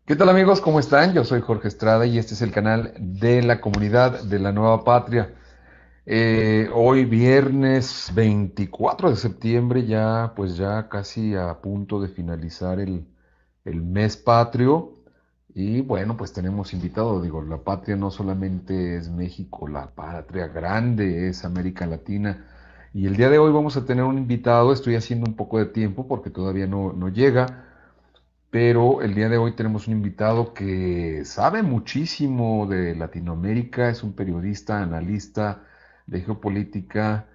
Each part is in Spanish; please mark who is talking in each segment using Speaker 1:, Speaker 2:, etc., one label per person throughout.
Speaker 1: ¿Qué tal amigos? ¿Cómo están? Yo soy Jorge Estrada y este es el canal de la comunidad de la Nueva Patria. Hoy viernes 24 de septiembre, ya pues ya casi a punto de finalizar el mes patrio. Y bueno, pues tenemos invitado, digo, la patria no solamente es México, la patria grande es América Latina. Y el día de hoy vamos a tener un invitado, estoy haciendo un poco de tiempo porque todavía no llega, pero el día de hoy tenemos un invitado que sabe muchísimo de Latinoamérica, es un periodista, analista de geopolítica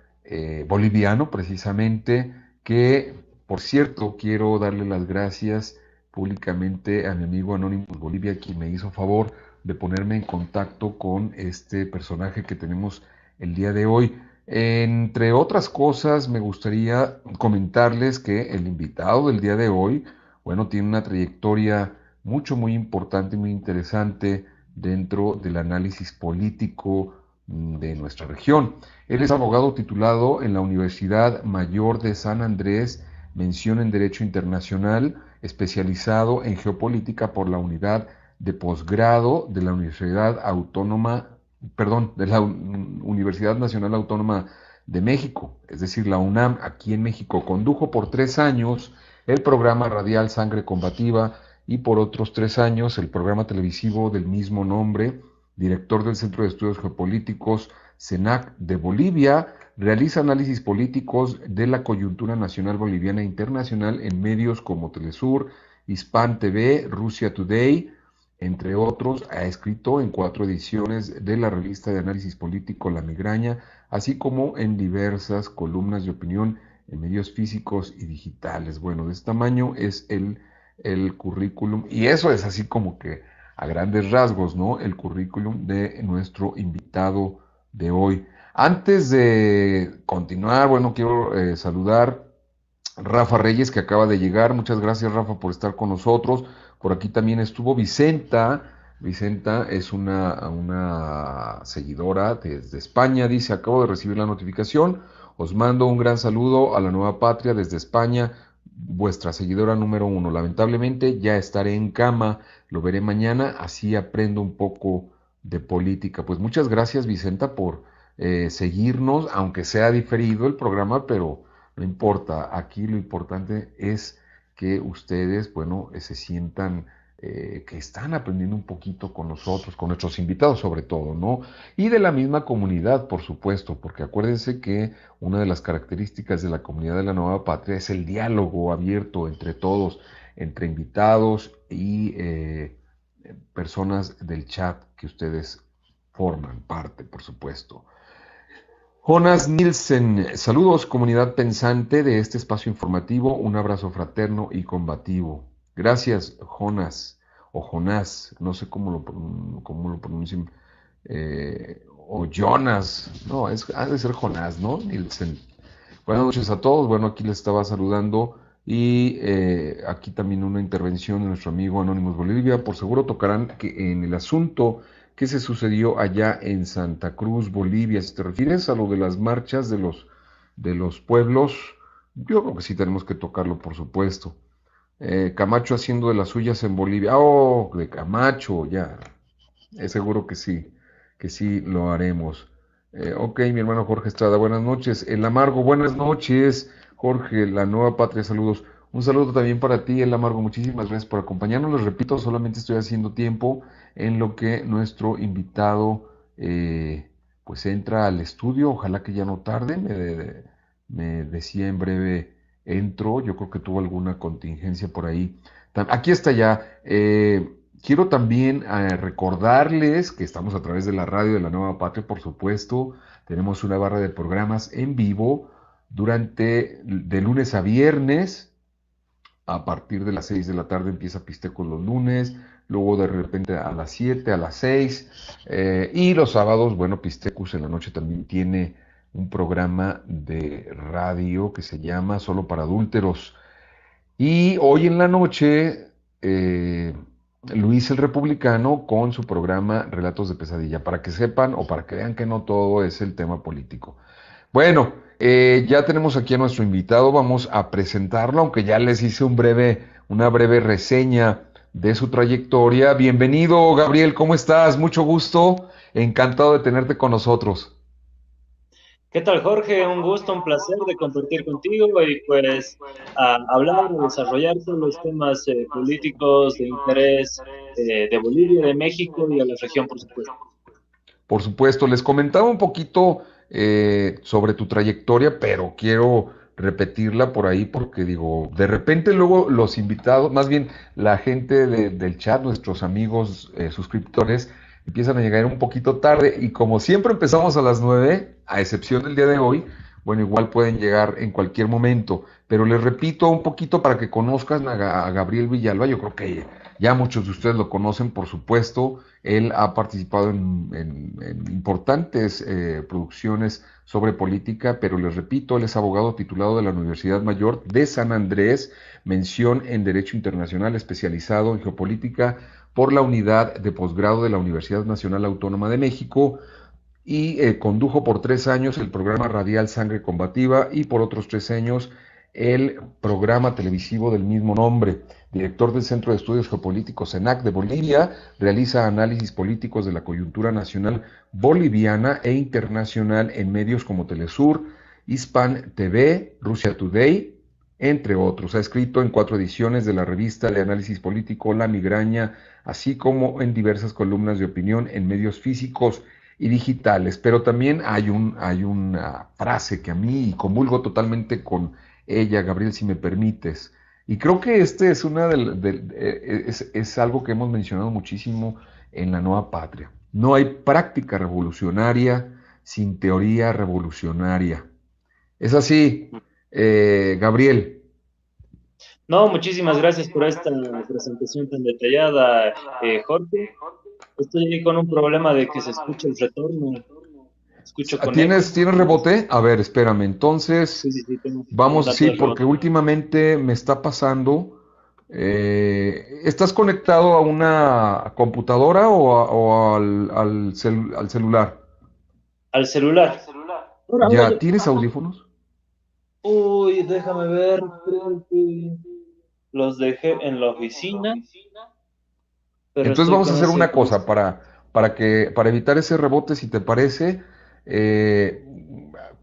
Speaker 1: boliviano precisamente, que por cierto quiero darle las gracias públicamente a mi amigo Anonymous Bolivia, quien me hizo favor de ponerme en contacto con este personaje que tenemos el día de hoy. Entre otras cosas, me gustaría comentarles que el invitado del día de hoy, bueno, tiene una trayectoria muy importante, muy interesante dentro del análisis político de nuestra región. Él es abogado titulado en la Universidad Mayor de San Andrés, mención en Derecho Internacional, especializado en geopolítica por la Unidad de Posgrado de la Universidad Autónoma, perdón, de la Universidad Nacional Autónoma de México, es decir, la UNAM, aquí en México. Condujo por 3 años el programa radial Sangre Combativa y por otros 3 años el programa televisivo del mismo nombre. Director del Centro de Estudios Geopolíticos CENAC de Bolivia, realiza análisis políticos de la coyuntura nacional boliviana e internacional en medios como Telesur, Hispan TV, Rusia Today, entre otros. Ha escrito en 4 ediciones de la revista de análisis político La Migraña, así como en diversas columnas de opinión en medios físicos y digitales. Bueno, de este tamaño es el currículum, y eso es así como que a grandes rasgos, ¿no? El currículum de nuestro invitado de hoy. Antes de continuar, bueno, quiero saludar a Rafa Reyes, que acaba de llegar. Muchas gracias, Rafa, por estar con nosotros. Por aquí también estuvo Vicenta. Vicenta es una seguidora desde España. Dice: acabo de recibir la notificación. Os mando un gran saludo a la Nueva Patria desde España, vuestra seguidora número 1. Lamentablemente ya estaré en cama, lo veré mañana, así aprendo un poco de política. Pues muchas gracias, Vicenta, por seguirnos, aunque sea diferido el programa, pero no importa. Aquí lo importante es que ustedes, bueno, se sientan que están aprendiendo un poquito con nosotros, con nuestros invitados sobre todo, ¿no? Y de la misma comunidad, por supuesto, porque acuérdense que una de las características de la comunidad de la Nueva Patria es el diálogo abierto entre todos, entre invitados y personas del chat que ustedes forman parte, por supuesto. Jonas Nielsen, saludos comunidad pensante de este espacio informativo, un abrazo fraterno y combativo. Gracias, Jonas, o Jonás, no sé cómo lo pronuncian, o Jonas, no, ha de ser Jonás, ¿no? Nielsen. Buenas noches a todos, bueno, aquí les estaba saludando y aquí también una intervención de nuestro amigo Anónimos Bolivia. Por seguro tocarán que en el asunto que se sucedió allá en Santa Cruz, Bolivia. Si te refieres a lo de las marchas de los pueblos, yo creo que sí tenemos que tocarlo, por supuesto. Camacho haciendo de las suyas en Bolivia. Oh, de Camacho, ya. Es seguro que sí lo haremos. Ok, mi hermano Jorge Estrada, buenas noches. El Amargo, buenas noches. Jorge, la Nueva Patria, saludos. Un saludo también para ti, El Amargo. Muchísimas gracias por acompañarnos. Les repito, solamente estoy haciendo tiempo en lo que nuestro invitado pues entra al estudio. Ojalá que ya no tarde. Me decía en breve entro. Yo creo que tuvo alguna contingencia por ahí. Aquí está ya. Quiero también recordarles que estamos a través de la radio de la Nueva Patria, por supuesto. Tenemos una barra de programas en vivo de lunes a viernes. A partir de las 6 de la tarde empieza Pistecos los lunes, luego de repente a las 7, a las 6, y los sábados, bueno, Pistecos en la noche también tiene un programa de radio que se llama Solo para Adúlteros. Y hoy en la noche, Luis el Republicano con su programa Relatos de Pesadilla, para que sepan o para que vean que no todo es el tema político. Bueno, ya tenemos aquí a nuestro invitado, vamos a presentarlo, aunque ya les hice una breve reseña de su trayectoria. Bienvenido, Gabriel, ¿cómo estás? Mucho gusto, encantado de tenerte con nosotros.
Speaker 2: ¿Qué tal, Jorge? Un gusto, un placer de compartir contigo y pues hablar o desarrollar todos los temas políticos de interés de Bolivia, de México y a la región, por supuesto.
Speaker 1: Por supuesto, les comentaba un poquito sobre tu trayectoria, pero quiero repetirla por ahí porque digo, de repente luego los invitados, más bien la gente del chat, nuestros amigos suscriptores, empiezan a llegar un poquito tarde y como siempre empezamos a las 9, a excepción del día de hoy, bueno, igual pueden llegar en cualquier momento, pero les repito un poquito para que conozcan a Gabriel Villalba, yo creo que ya muchos de ustedes lo conocen, por supuesto. Él ha participado en importantes producciones sobre política, pero les repito, él es abogado titulado de la Universidad Mayor de San Andrés, mención en Derecho Internacional, especializado en geopolítica por la unidad de posgrado de la Universidad Nacional Autónoma de México y condujo por 3 años el programa radial Sangre Combativa y por otros 3 años el programa televisivo del mismo nombre. Director del Centro de Estudios Geopolíticos CENAC de Bolivia, realiza análisis políticos de la coyuntura nacional boliviana e internacional en medios como Telesur, Hispan TV, Rusia Today, entre otros. Ha escrito en 4 ediciones de la revista de análisis político La Migraña, así como en diversas columnas de opinión en medios físicos y digitales, pero también hay una frase que a mí comulgo totalmente con ella, Gabriel, si me permites, y creo que este es es algo que hemos mencionado muchísimo en la nueva patria. No hay práctica revolucionaria sin teoría revolucionaria. Es así, Gabriel.
Speaker 2: No, muchísimas gracias por esta presentación tan detallada, Jorge. Estoy ahí con un problema de que se escucha el retorno, escucho con eco.
Speaker 1: ¿Tienes rebote? A ver, espérame. Entonces,
Speaker 2: Sí, sí, sí, tengo un
Speaker 1: vamos,
Speaker 2: tanto
Speaker 1: sí,
Speaker 2: de
Speaker 1: porque
Speaker 2: rebote.
Speaker 1: últimamente me está pasando. ¿Estás conectado a una computadora o al celular?
Speaker 2: Al celular. Ahora
Speaker 1: ¿Ya
Speaker 2: ya.
Speaker 1: tienes audífonos?
Speaker 2: Uy, déjame ver, creo que los dejé en la oficina, pero
Speaker 1: Entonces
Speaker 2: estoy
Speaker 1: vamos a
Speaker 2: con
Speaker 1: hacer
Speaker 2: ese,
Speaker 1: una cosa para evitar ese rebote, si te parece. eh,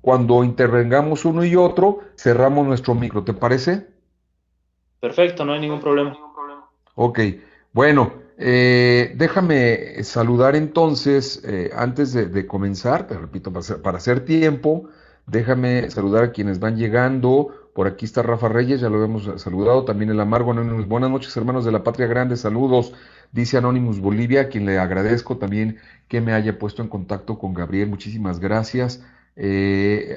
Speaker 1: Cuando intervengamos uno y otro, cerramos nuestro micro, ¿te parece?
Speaker 2: perfecto, no hay ningún problema.
Speaker 1: Ok, bueno, déjame saludar entonces, antes de comenzar, te repito, para hacer tiempo, déjame saludar a quienes van llegando. Por aquí está Rafa Reyes, ya lo hemos saludado, también el Amargo Anonymous. Buenas noches, hermanos de la Patria Grande, saludos, dice Anonymous Bolivia, a quien le agradezco también que me haya puesto en contacto con Gabriel, muchísimas gracias.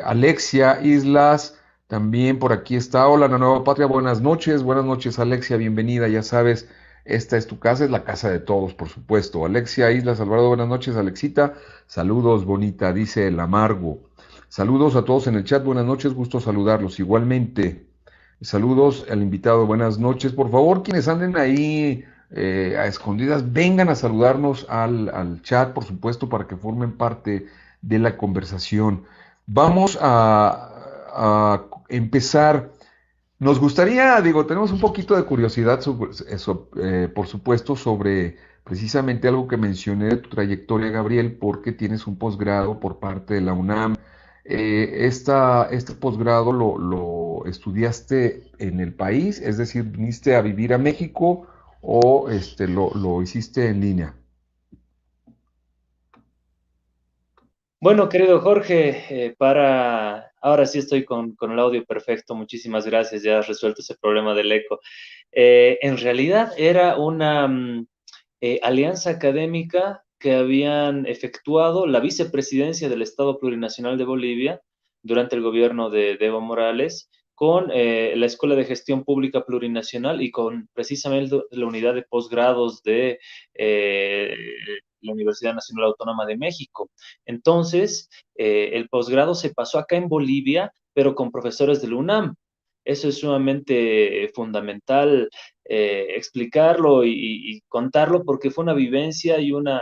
Speaker 1: Alexia Islas. También por aquí está. Hola, la nueva patria. Buenas noches, Alexia. Bienvenida. Ya sabes, esta es tu casa, es la casa de todos, por supuesto. Alexia Islas Alvarado, buenas noches, Alexita. Saludos, bonita, dice el Amargo. Saludos a todos en el chat. Buenas noches, gusto saludarlos. Igualmente, saludos al invitado. Buenas noches. Por favor, quienes anden ahí a escondidas, vengan a saludarnos al chat, por supuesto, para que formen parte de la conversación. Vamos a empezar. Nos gustaría, digo, tenemos un poquito de curiosidad por supuesto, sobre precisamente algo que mencioné de tu trayectoria, Gabriel, porque tienes un posgrado por parte de la UNAM. Este posgrado lo estudiaste en el país, es decir, viniste a vivir a México o lo hiciste en línea.
Speaker 2: Bueno, querido Jorge, ahora sí estoy con el audio perfecto, muchísimas gracias, ya has resuelto ese problema del eco. En realidad era una alianza académica que habían efectuado la vicepresidencia del Estado Plurinacional de Bolivia durante el gobierno de Evo Morales con la Escuela de Gestión Pública Plurinacional y con precisamente la unidad de posgrados de eh, la Universidad Nacional Autónoma de México. Entonces, el posgrado se pasó acá en Bolivia, pero con profesores del UNAM. Eso es sumamente fundamental explicarlo y contarlo porque fue una vivencia y una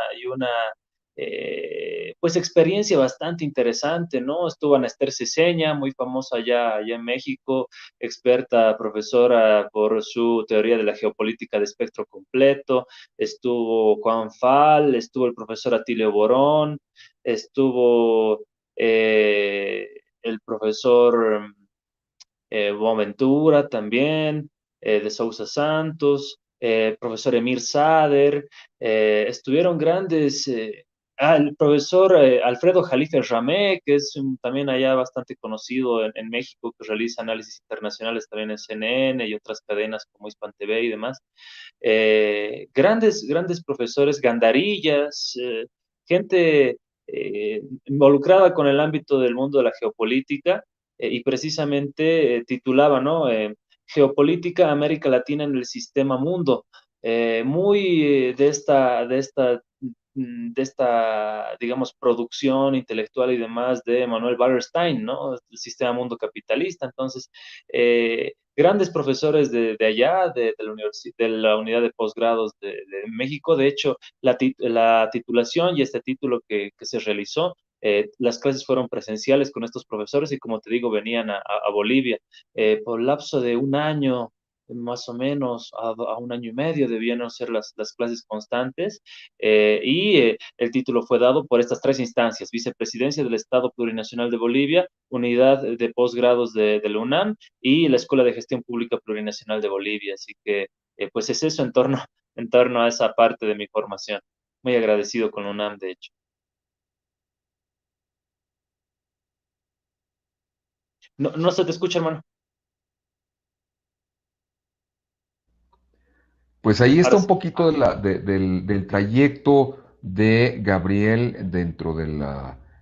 Speaker 2: pues experiencia bastante interesante, ¿no? Estuvo Ana Esther Ceseña, muy famosa allá en México, experta, profesora por su teoría de la geopolítica de espectro completo, estuvo Juan Fal, estuvo el profesor Atilio Borón, estuvo el profesor Boaventura también, de Sousa Santos, profesor Emir Sader, estuvieron grandes, el profesor Alfredo Jalife Ramé, que es también allá bastante conocido en México, que realiza análisis internacionales también en CNN y otras cadenas como Hispan TV y demás. Grandes profesores, gandarillas, gente involucrada con el ámbito del mundo de la geopolítica y precisamente titulaba, ¿no? Geopolítica América Latina en el sistema mundo. Muy de esta, digamos, producción intelectual y demás de Manuel Wallerstein, ¿no? El sistema mundo capitalista. Entonces, grandes profesores de allá, de la unidad de posgrados de México. De hecho, la titulación y este título que se realizó, las clases fueron presenciales con estos profesores y como te digo, venían a Bolivia. Por lapso de un año, más o menos, a un año y medio, debían ser las clases constantes. El título fue dado por estas tres instancias: Vicepresidencia del Estado Plurinacional de Bolivia, Unidad de Posgrados de la UNAM y la Escuela de Gestión Pública Plurinacional de Bolivia. Así que, pues es eso en torno a esa parte de mi formación. Muy agradecido con la UNAM, de hecho. No, no se te escucha, hermano.
Speaker 1: Pues ahí
Speaker 2: Ahora
Speaker 1: está un
Speaker 2: sí.
Speaker 1: poquito del trayecto de Gabriel dentro del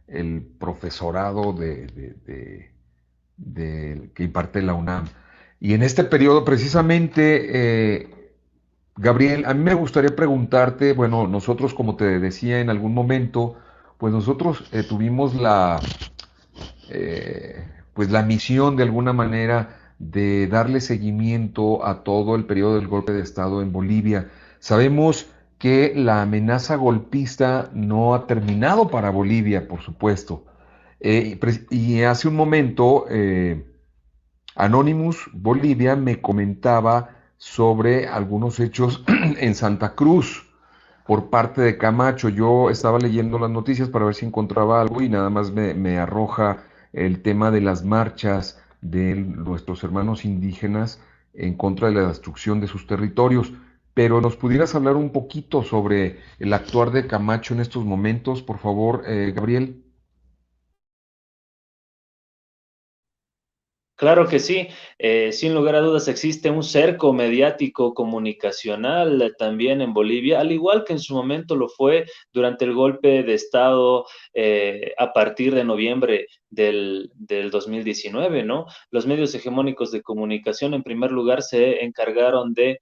Speaker 1: el profesorado que imparte la UNAM. Y en este periodo, precisamente, Gabriel, a mí me gustaría preguntarte, bueno, nosotros, como te decía en algún momento, pues nosotros tuvimos pues la misión de alguna manera de darle seguimiento a todo el periodo del golpe de Estado en Bolivia. Sabemos que la amenaza golpista no ha terminado para Bolivia, por supuesto. Y hace un momento, Anonymous Bolivia me comentaba sobre algunos hechos en Santa Cruz por parte de Camacho. Yo estaba leyendo las noticias para ver si encontraba algo y nada más me arroja el tema de las marchas de nuestros hermanos indígenas en contra de la destrucción de sus territorios. Pero nos pudieras hablar un poquito sobre el actuar de Camacho en estos momentos, por favor, Gabriel.
Speaker 2: Claro que sí, sin lugar a dudas existe un cerco mediático comunicacional también en Bolivia, al igual que en su momento lo fue durante el golpe de Estado a partir de noviembre del 2019, ¿no? Los medios hegemónicos de comunicación en primer lugar se encargaron de,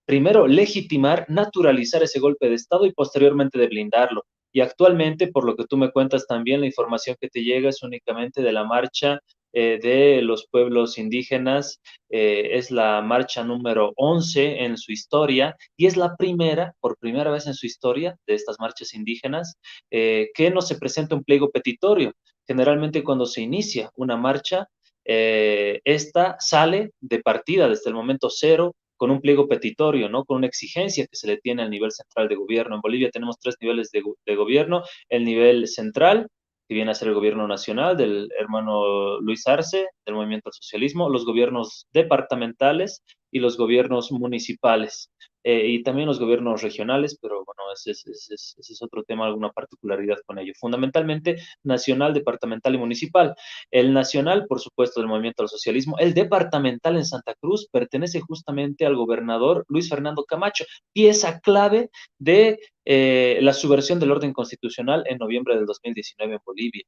Speaker 2: primero, legitimar, naturalizar ese golpe de Estado y posteriormente de blindarlo. Y actualmente, por lo que tú me cuentas también, la información que te llega es únicamente de la marcha de los pueblos indígenas. Es la marcha número 11 en su historia y es la primera, por primera vez en su historia de estas marchas indígenas, que no se presenta un pliego petitorio. Generalmente cuando se inicia una marcha, esta sale de partida desde el momento cero con un pliego petitorio, ¿no? Con una exigencia que se le tiene al nivel central de gobierno. En Bolivia tenemos tres niveles de gobierno: el nivel central, que viene a ser el gobierno nacional del hermano Luis Arce, del Movimiento al Socialismo, los gobiernos departamentales y los gobiernos municipales, y también los gobiernos regionales, pero bueno, ese es otro tema, alguna particularidad con ello. Fundamentalmente nacional, departamental y municipal. El nacional, por supuesto, del Movimiento al Socialismo. El departamental en Santa Cruz pertenece justamente al gobernador Luis Fernando Camacho, pieza clave de la subversión del orden constitucional en noviembre del 2019 en Bolivia.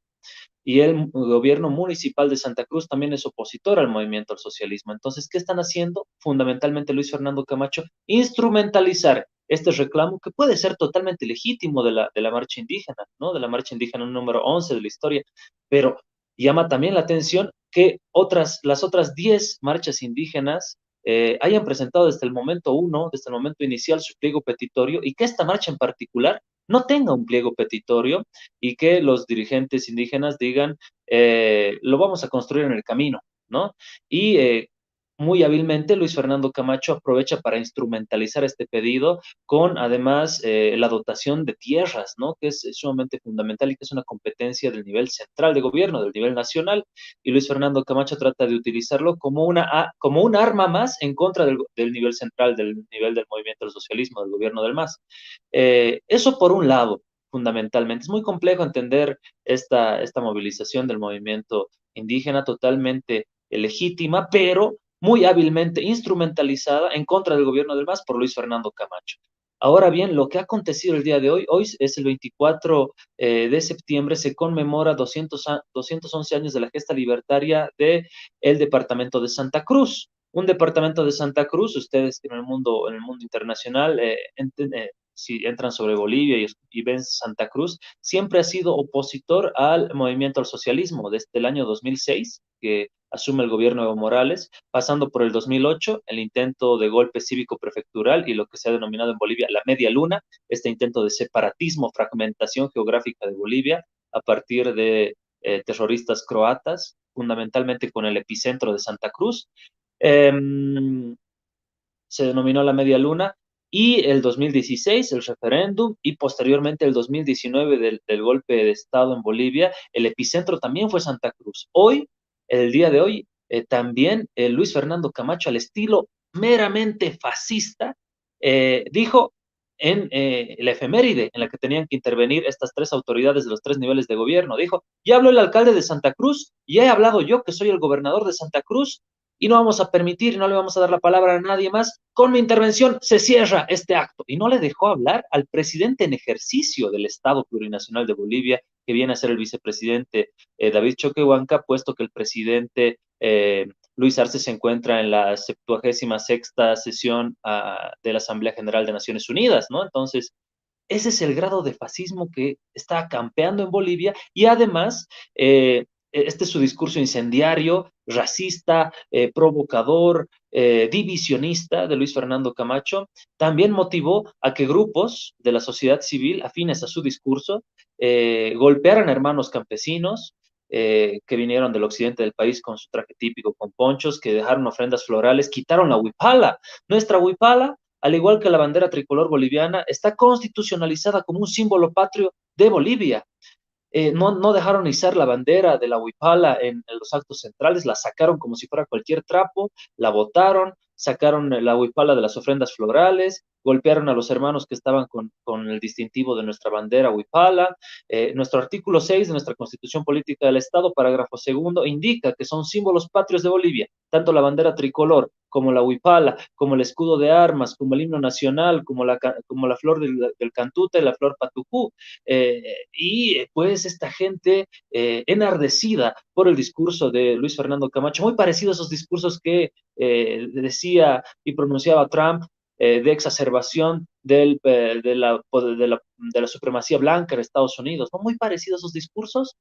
Speaker 2: Y el gobierno municipal de Santa Cruz también es opositor al movimiento al socialismo. Entonces, ¿qué están haciendo? Fundamentalmente Luis Fernando Camacho, instrumentalizar este reclamo que puede ser totalmente legítimo de la marcha indígena, ¿no? De la marcha indígena número 11 de la historia, pero llama también la atención que las otras 10 marchas indígenas hayan presentado desde el momento uno, desde el momento inicial, su pliego petitorio y que esta marcha en particular no tenga un pliego petitorio y que los dirigentes indígenas digan, lo vamos a construir en el camino, ¿no? Y muy hábilmente Luis Fernando Camacho aprovecha para instrumentalizar este pedido con además la dotación de tierras, ¿no? Que es sumamente fundamental y que es una competencia del nivel central de gobierno, del nivel nacional, y Luis Fernando Camacho trata de utilizarlo como como un arma más en contra del nivel central, del nivel del movimiento del socialismo, del gobierno del MAS. Eso por un lado, fundamentalmente. Es muy complejo entender esta movilización del movimiento indígena totalmente legítima, pero muy hábilmente instrumentalizada en contra del gobierno del MAS por Luis Fernando Camacho. Ahora bien, lo que ha acontecido el día de hoy, hoy es el 24 de septiembre, se conmemora 211 años de la gesta libertaria del departamento de Santa Cruz. Un departamento de Santa Cruz, ustedes en el mundo internacional, si entran sobre Bolivia y ven Santa Cruz, siempre ha sido opositor al movimiento al socialismo desde el año 2006, que asume el gobierno de Evo Morales, pasando por el 2008, el intento de golpe cívico prefectural y lo que se ha denominado en Bolivia la media luna, este intento de separatismo, fragmentación geográfica de Bolivia a partir de terroristas croatas, fundamentalmente con el epicentro de Santa Cruz. Eh, Se denominó la media luna, y el 2016 el referéndum, y posteriormente el 2019 del golpe de Estado en Bolivia, el epicentro también fue Santa Cruz. Hoy, el día de hoy, también Luis Fernando Camacho, al estilo meramente fascista, dijo en la efeméride en la que tenían que intervenir estas tres autoridades de los tres niveles de gobierno, dijo, ya habló el alcalde de Santa Cruz, ya he hablado yo que soy el gobernador de Santa Cruz, y no vamos a permitir y no le vamos a dar la palabra a nadie más. Con mi intervención se cierra este acto. Y no le dejó hablar al presidente en ejercicio del Estado Plurinacional de Bolivia, que viene a ser el vicepresidente David Choquehuanca, puesto que el presidente Luis Arce se encuentra en la 76ª sesión de la Asamblea General de Naciones Unidas, ¿no? Entonces, ese es el grado de fascismo que está campeando en Bolivia, y además este es su discurso incendiario, racista, provocador, divisionista de Luis Fernando Camacho, también motivó a que grupos de la sociedad civil afines a su discurso golpearan a hermanos campesinos, que vinieron del occidente del país con su traje típico, con ponchos, que dejaron ofrendas florales, quitaron la huipala. Nuestra huipala, al igual que la bandera tricolor boliviana, está constitucionalizada como un símbolo patrio de Bolivia. No dejaron izar la bandera de la huipala en los actos centrales, la sacaron como si fuera cualquier trapo, la botaron, sacaron la huipala de las ofrendas florales, golpearon a los hermanos que estaban con el distintivo de nuestra bandera huipala. Nuestro artículo 6 de nuestra Constitución Política del Estado, parágrafo segundo, indica que son símbolos patrios de Bolivia, tanto la bandera tricolor como la huipala, como el escudo de armas, como el himno nacional, como la flor del cantuta y la flor patucú. Y pues esta gente enardecida por el discurso de Luis Fernando Camacho, muy parecido a esos discursos que decía y pronunciaba Trump, de exacerbación de la supremacía blanca en Estados Unidos, ¿no? Muy parecido a esos discursos.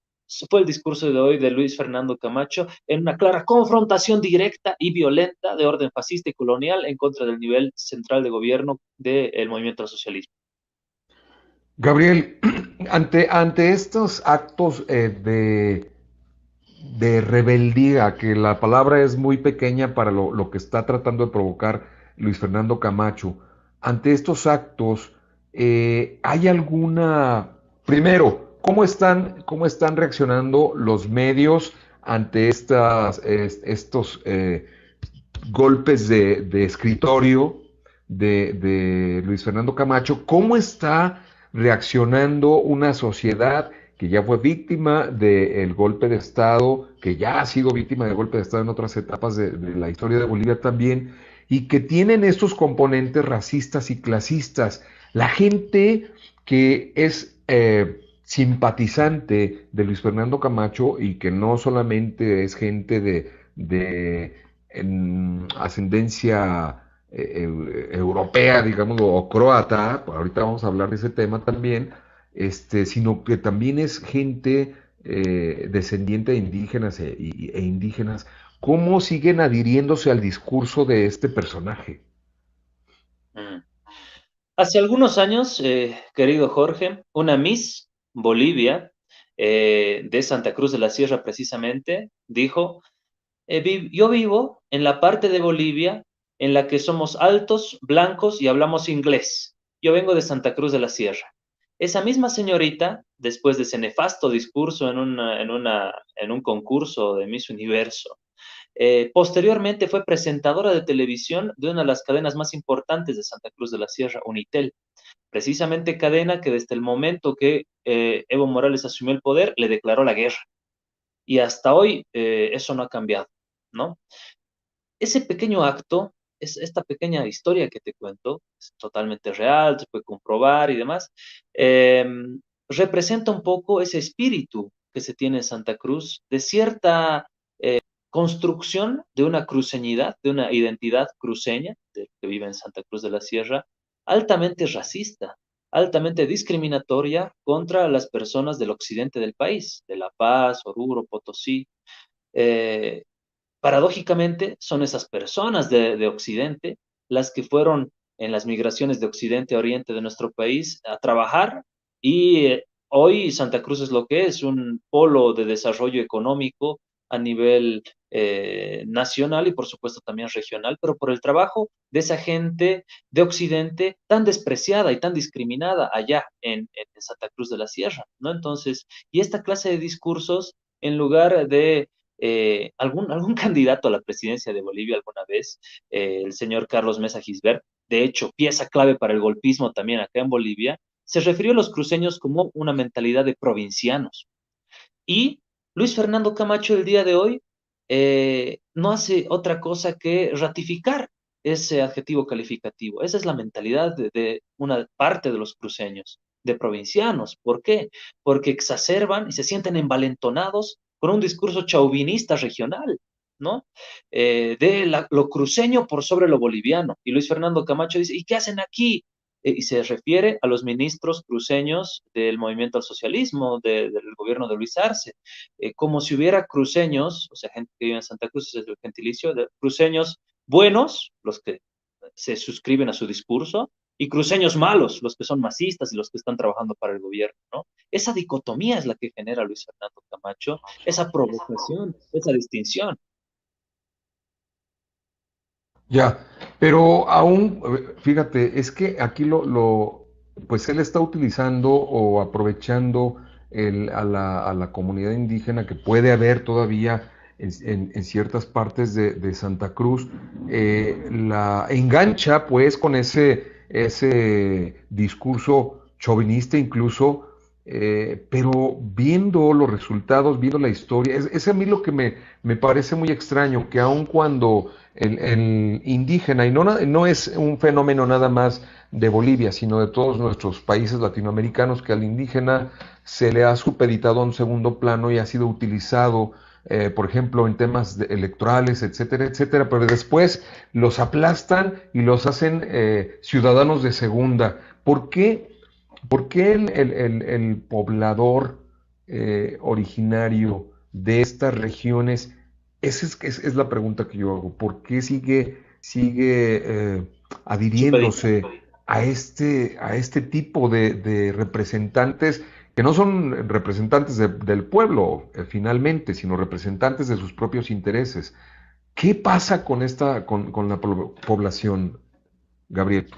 Speaker 2: Fue el discurso de hoy de Luis Fernando Camacho en una clara confrontación directa y violenta de orden fascista y colonial en contra del nivel central de gobierno del movimiento al socialismo.
Speaker 1: Gabriel, ante estos actos de rebeldía, que la palabra es muy pequeña para lo que está tratando de provocar Luis Fernando Camacho, ante estos actos, ¿hay alguna... Primero, cómo están reaccionando los medios ante estos golpes de escritorio de Luis Fernando Camacho? ¿Cómo está reaccionando una sociedad que ya fue víctima del golpe de Estado, que ya ha sido víctima del golpe de Estado en otras etapas de la historia de Bolivia también, y que tienen estos componentes racistas y clasistas? La gente que es simpatizante de Luis Fernando Camacho y que no solamente es gente de en ascendencia europea, digamos, o croata, ahorita vamos a hablar de ese tema también, sino que también es gente descendiente de indígenas e indígenas. ¿Cómo siguen adhiriéndose al discurso de este personaje?
Speaker 2: Mm. Hace algunos años, querido Jorge, una Miss Bolivia de Santa Cruz de la Sierra precisamente dijo, yo vivo en la parte de Bolivia en la que somos altos, blancos y hablamos inglés. Yo vengo de Santa Cruz de la Sierra. Esa misma señorita, después de ese nefasto discurso en un concurso de Miss Universo, posteriormente fue presentadora de televisión de una de las cadenas más importantes de Santa Cruz de la Sierra, Unitel. Precisamente cadena que desde el momento que Evo Morales asumió el poder le declaró la guerra. Y hasta hoy eso no ha cambiado, ¿no? Ese pequeño acto, esta pequeña historia que te cuento, es totalmente real, se puede comprobar y demás, eh, representa un poco ese espíritu que se tiene en Santa Cruz de cierta construcción de una cruceñidad, de una identidad cruceña, de que vive en Santa Cruz de la Sierra, altamente racista, altamente discriminatoria contra las personas del occidente del país, de La Paz, Oruro, Potosí. Eh, Paradójicamente, son esas personas de Occidente las que fueron en las migraciones de Occidente a Oriente de nuestro país a trabajar y hoy Santa Cruz es lo que es, un polo de desarrollo económico a nivel nacional y por supuesto también regional, pero por el trabajo de esa gente de Occidente tan despreciada y tan discriminada allá en Santa Cruz de la Sierra, ¿no? Entonces, y esta clase de discursos, en lugar de algún candidato a la presidencia de Bolivia alguna vez, el señor Carlos Mesa Gisbert, de hecho, pieza clave para el golpismo también acá en Bolivia, se refirió a los cruceños como una mentalidad de provincianos. Y Luis Fernando Camacho el día de hoy no hace otra cosa que ratificar ese adjetivo calificativo. Esa es la mentalidad de una parte de los cruceños, de provincianos. ¿Por qué? Porque exacerban y se sienten envalentonados con un discurso chauvinista regional, ¿no? Lo cruceño por sobre lo boliviano. Y Luis Fernando Camacho dice, ¿y qué hacen aquí? Y se refiere a los ministros cruceños del movimiento al socialismo, del gobierno de Luis Arce, como si hubiera cruceños, o sea, gente que vive en Santa Cruz, es el gentilicio, de cruceños buenos, los que se suscriben a su discurso, y cruceños malos, los que son masistas y los que están trabajando para el gobierno, ¿no? Esa dicotomía es la que genera Luis Fernando Camacho, esa provocación, esa distinción.
Speaker 1: Ya, pero aún, fíjate, es que aquí pues él está utilizando o aprovechando a la comunidad indígena que puede haber todavía en ciertas partes de Santa Cruz, la engancha pues con ese discurso chauvinista incluso, pero viendo los resultados, viendo la historia, es a mí lo que me parece muy extraño, que aun cuando el indígena, y no es un fenómeno nada más de Bolivia, sino de todos nuestros países latinoamericanos, que al indígena se le ha supeditado a un segundo plano y ha sido utilizado, por ejemplo, en temas electorales, etcétera, etcétera, pero después los aplastan y los hacen ciudadanos de segunda. ¿Por qué el poblador originario de estas regiones? Es la pregunta que yo hago. ¿Por qué sigue
Speaker 2: Supedita.
Speaker 1: adhiriéndose a este tipo de representantes que no son representantes del pueblo finalmente, sino representantes de sus propios intereses? ¿Qué pasa con la población, Gabriel?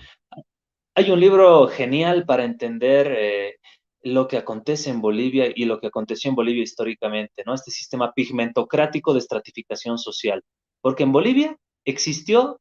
Speaker 2: Hay un libro genial para entender lo que acontece en Bolivia y lo que aconteció en Bolivia históricamente, ¿no? Este sistema pigmentocrático de estratificación social. Porque en Bolivia existió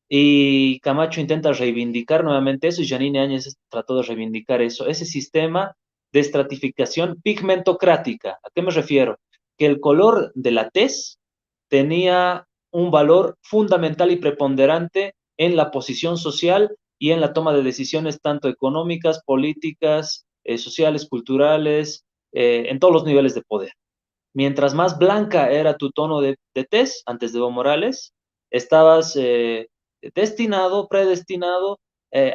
Speaker 2: y Camacho intenta reivindicar nuevamente eso y Janine Áñez trató de reivindicar eso, ese sistema de estratificación pigmentocrática. ¿A qué me refiero? Que el color de la tez tenía un valor fundamental y preponderante en la posición social y en la toma de decisiones tanto económicas, políticas, sociales, culturales, en todos los niveles de poder. Mientras más blanca era tu tono de tez antes de Evo Morales, estabas destinado, predestinado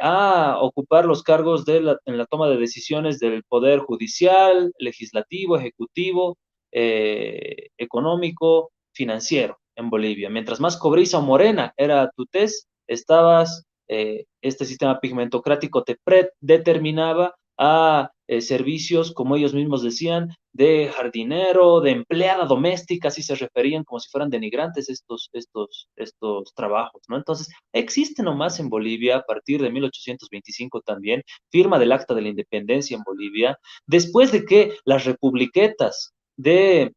Speaker 2: a ocupar los cargos en la toma de decisiones del poder judicial, legislativo, ejecutivo, económico, financiero en Bolivia. Mientras más cobriza o morena era tu tez, estabas este sistema pigmentocrático te predeterminaba a servicios, como ellos mismos decían, de jardinero, de empleada doméstica, así se referían como si fueran denigrantes estos trabajos, ¿no? Entonces, existe nomás en Bolivia, a partir de 1825 también, firma del Acta de la Independencia en Bolivia, después de que las republiquetas de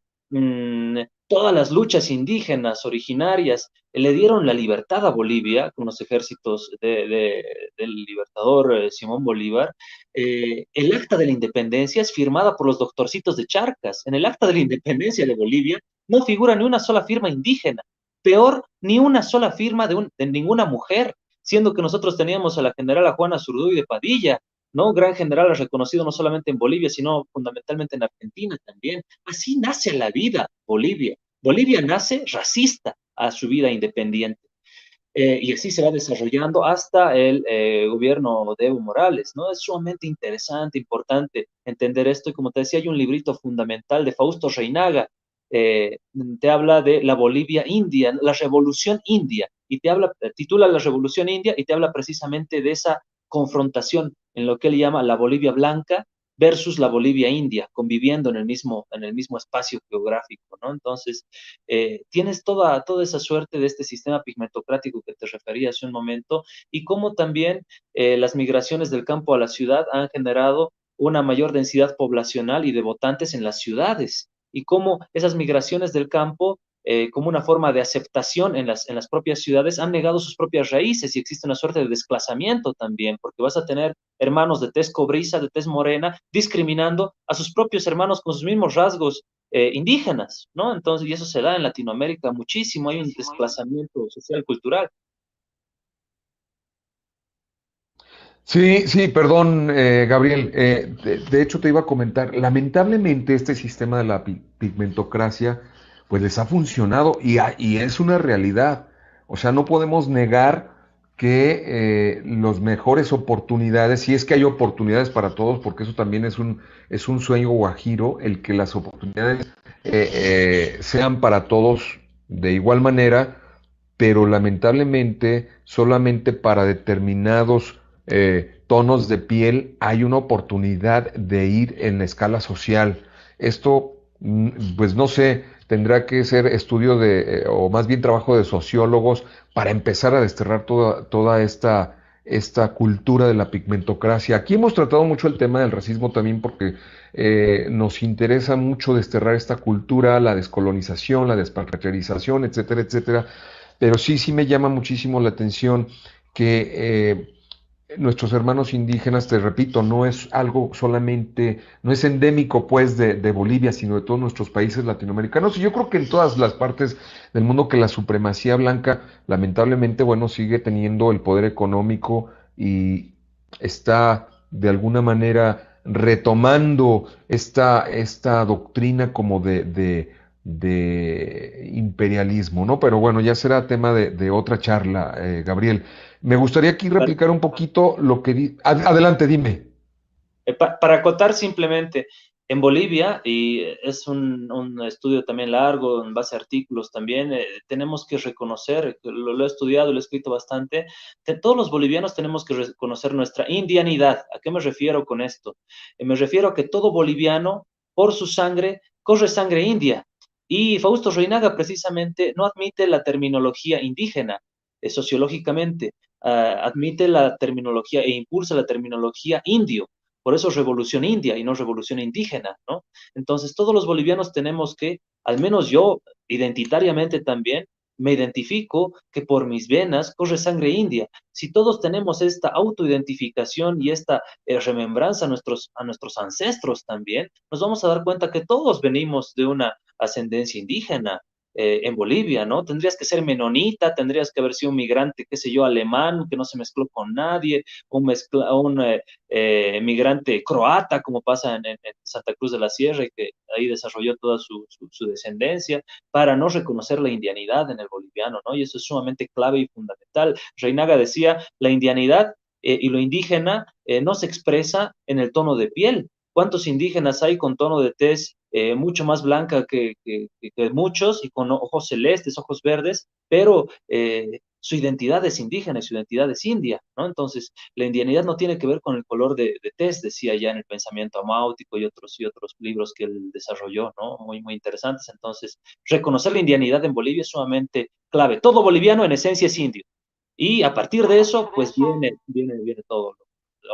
Speaker 2: todas las luchas indígenas originarias le dieron la libertad a Bolivia con los ejércitos del libertador Simón Bolívar. El acta de la independencia es firmada por los doctorcitos de Charcas. En el acta de la independencia de Bolivia no figura ni una sola firma indígena, peor, ni una sola firma de ninguna mujer, siendo que nosotros teníamos a la generala Juana Zurduy de Padilla, ¿no? Gran general reconocido no solamente en Bolivia, sino fundamentalmente en Argentina también. Así nace la vida Bolivia. Bolivia nace racista a su vida independiente. Y así se va desarrollando hasta el gobierno de Evo Morales, ¿no? Es sumamente interesante, importante entender esto. Y como te decía, hay un librito fundamental de Fausto Reinaga, te habla de la Bolivia India, la Revolución India, y te habla, titula La Revolución India y te habla precisamente de esa confrontación en lo que él llama la Bolivia Blanca versus la Bolivia India, conviviendo en el mismo espacio geográfico, ¿no? Entonces, tienes toda esa suerte de este sistema pigmentocrático que te refería hace un momento y cómo también las migraciones del campo a la ciudad han generado una mayor densidad poblacional y de votantes en las ciudades y cómo esas migraciones del campo como una forma de aceptación en las propias ciudades, han negado sus propias raíces y existe una suerte de desplazamiento también, porque vas a tener hermanos de tez cobriza, de tez morena, discriminando a sus propios hermanos con sus mismos rasgos indígenas, ¿no? Entonces, y eso se da en Latinoamérica muchísimo, hay un desplazamiento social, cultural.
Speaker 1: Sí, sí, perdón, Gabriel. De hecho, te iba a comentar, lamentablemente este sistema de la pigmentocracia, pues les ha funcionado y es una realidad. O sea, no podemos negar que las mejores oportunidades, si es que hay oportunidades para todos, porque eso también es un sueño guajiro, el que las oportunidades sean para todos de igual manera, pero lamentablemente solamente para determinados tonos de piel hay una oportunidad de ir en la escala social. Esto, pues no sé, tendrá que ser estudio o más bien trabajo de sociólogos para empezar a desterrar toda esta cultura de la pigmentocracia. Aquí hemos tratado mucho el tema del racismo también porque nos interesa mucho desterrar esta cultura, la descolonización, la despatriarización, etcétera, etcétera. Pero sí, sí me llama muchísimo la atención que nuestros hermanos indígenas, te repito, no es algo solamente, no es endémico pues de Bolivia, sino de todos nuestros países latinoamericanos. Y yo creo que en todas las partes del mundo que la supremacía blanca, lamentablemente, bueno, sigue teniendo el poder económico y está de alguna manera retomando esta doctrina como de imperialismo, ¿no? Pero bueno, ya será tema de otra charla, Gabriel. Me gustaría aquí replicar un poquito lo que adelante, dime.
Speaker 2: Para acotar simplemente, en Bolivia, y es un estudio también largo, en base a artículos también, tenemos que reconocer, lo he estudiado, lo he escrito bastante, que todos los bolivianos tenemos que reconocer nuestra indianidad. ¿A qué me refiero con esto? Me refiero a que todo boliviano, por su sangre, corre sangre india. Y Fausto Reinaga precisamente no admite la terminología indígena sociológicamente, admite la terminología e impulsa la terminología indio. Por eso es revolución india y no revolución indígena, ¿no? Entonces, todos los bolivianos tenemos que, al menos yo, identitariamente también, me identifico que por mis venas corre sangre india. Si todos tenemos esta autoidentificación y esta remembranza a nuestros ancestros también, nos vamos a dar cuenta que todos venimos de una ascendencia indígena, en Bolivia, ¿no? Tendrías que ser menonita, tendrías que haber sido un migrante, qué sé yo, alemán, que no se mezcló con nadie, un migrante croata, como pasa en Santa Cruz de la Sierra, y que ahí desarrolló toda su descendencia, para no reconocer la indianidad en el boliviano, ¿no? Y eso es sumamente clave y fundamental. Reinaga decía, la indianidad y lo indígena no se expresa en el tono de piel. ¿Cuántos indígenas hay con tono de tez mucho más blanca que muchos y con ojos celestes, ojos verdes, pero su identidad es indígena y su identidad es india, ¿no? Entonces, la indianidad no tiene que ver con el color de tez, decía ya en el pensamiento amáutico y otros libros que él desarrolló, ¿no? Muy, muy interesantes. Entonces, reconocer la indianidad en Bolivia es sumamente clave. Todo boliviano en esencia es indio. Y a partir de eso, pues viene todo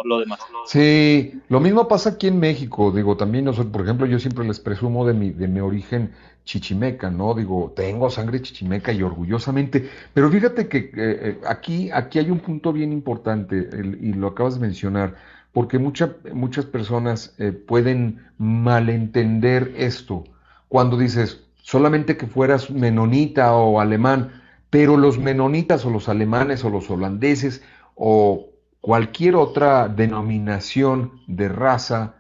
Speaker 2: lo demás.
Speaker 1: Sí, lo mismo pasa aquí en México, digo, también nosotros, por ejemplo, yo siempre les presumo de mi origen chichimeca, ¿no? Digo, tengo sangre chichimeca y orgullosamente, pero fíjate que aquí hay un punto bien importante y lo acabas de mencionar, porque muchas personas pueden malentender esto cuando dices solamente que fueras menonita o alemán, pero los menonitas o los alemanes o los holandeses o cualquier otra denominación de raza,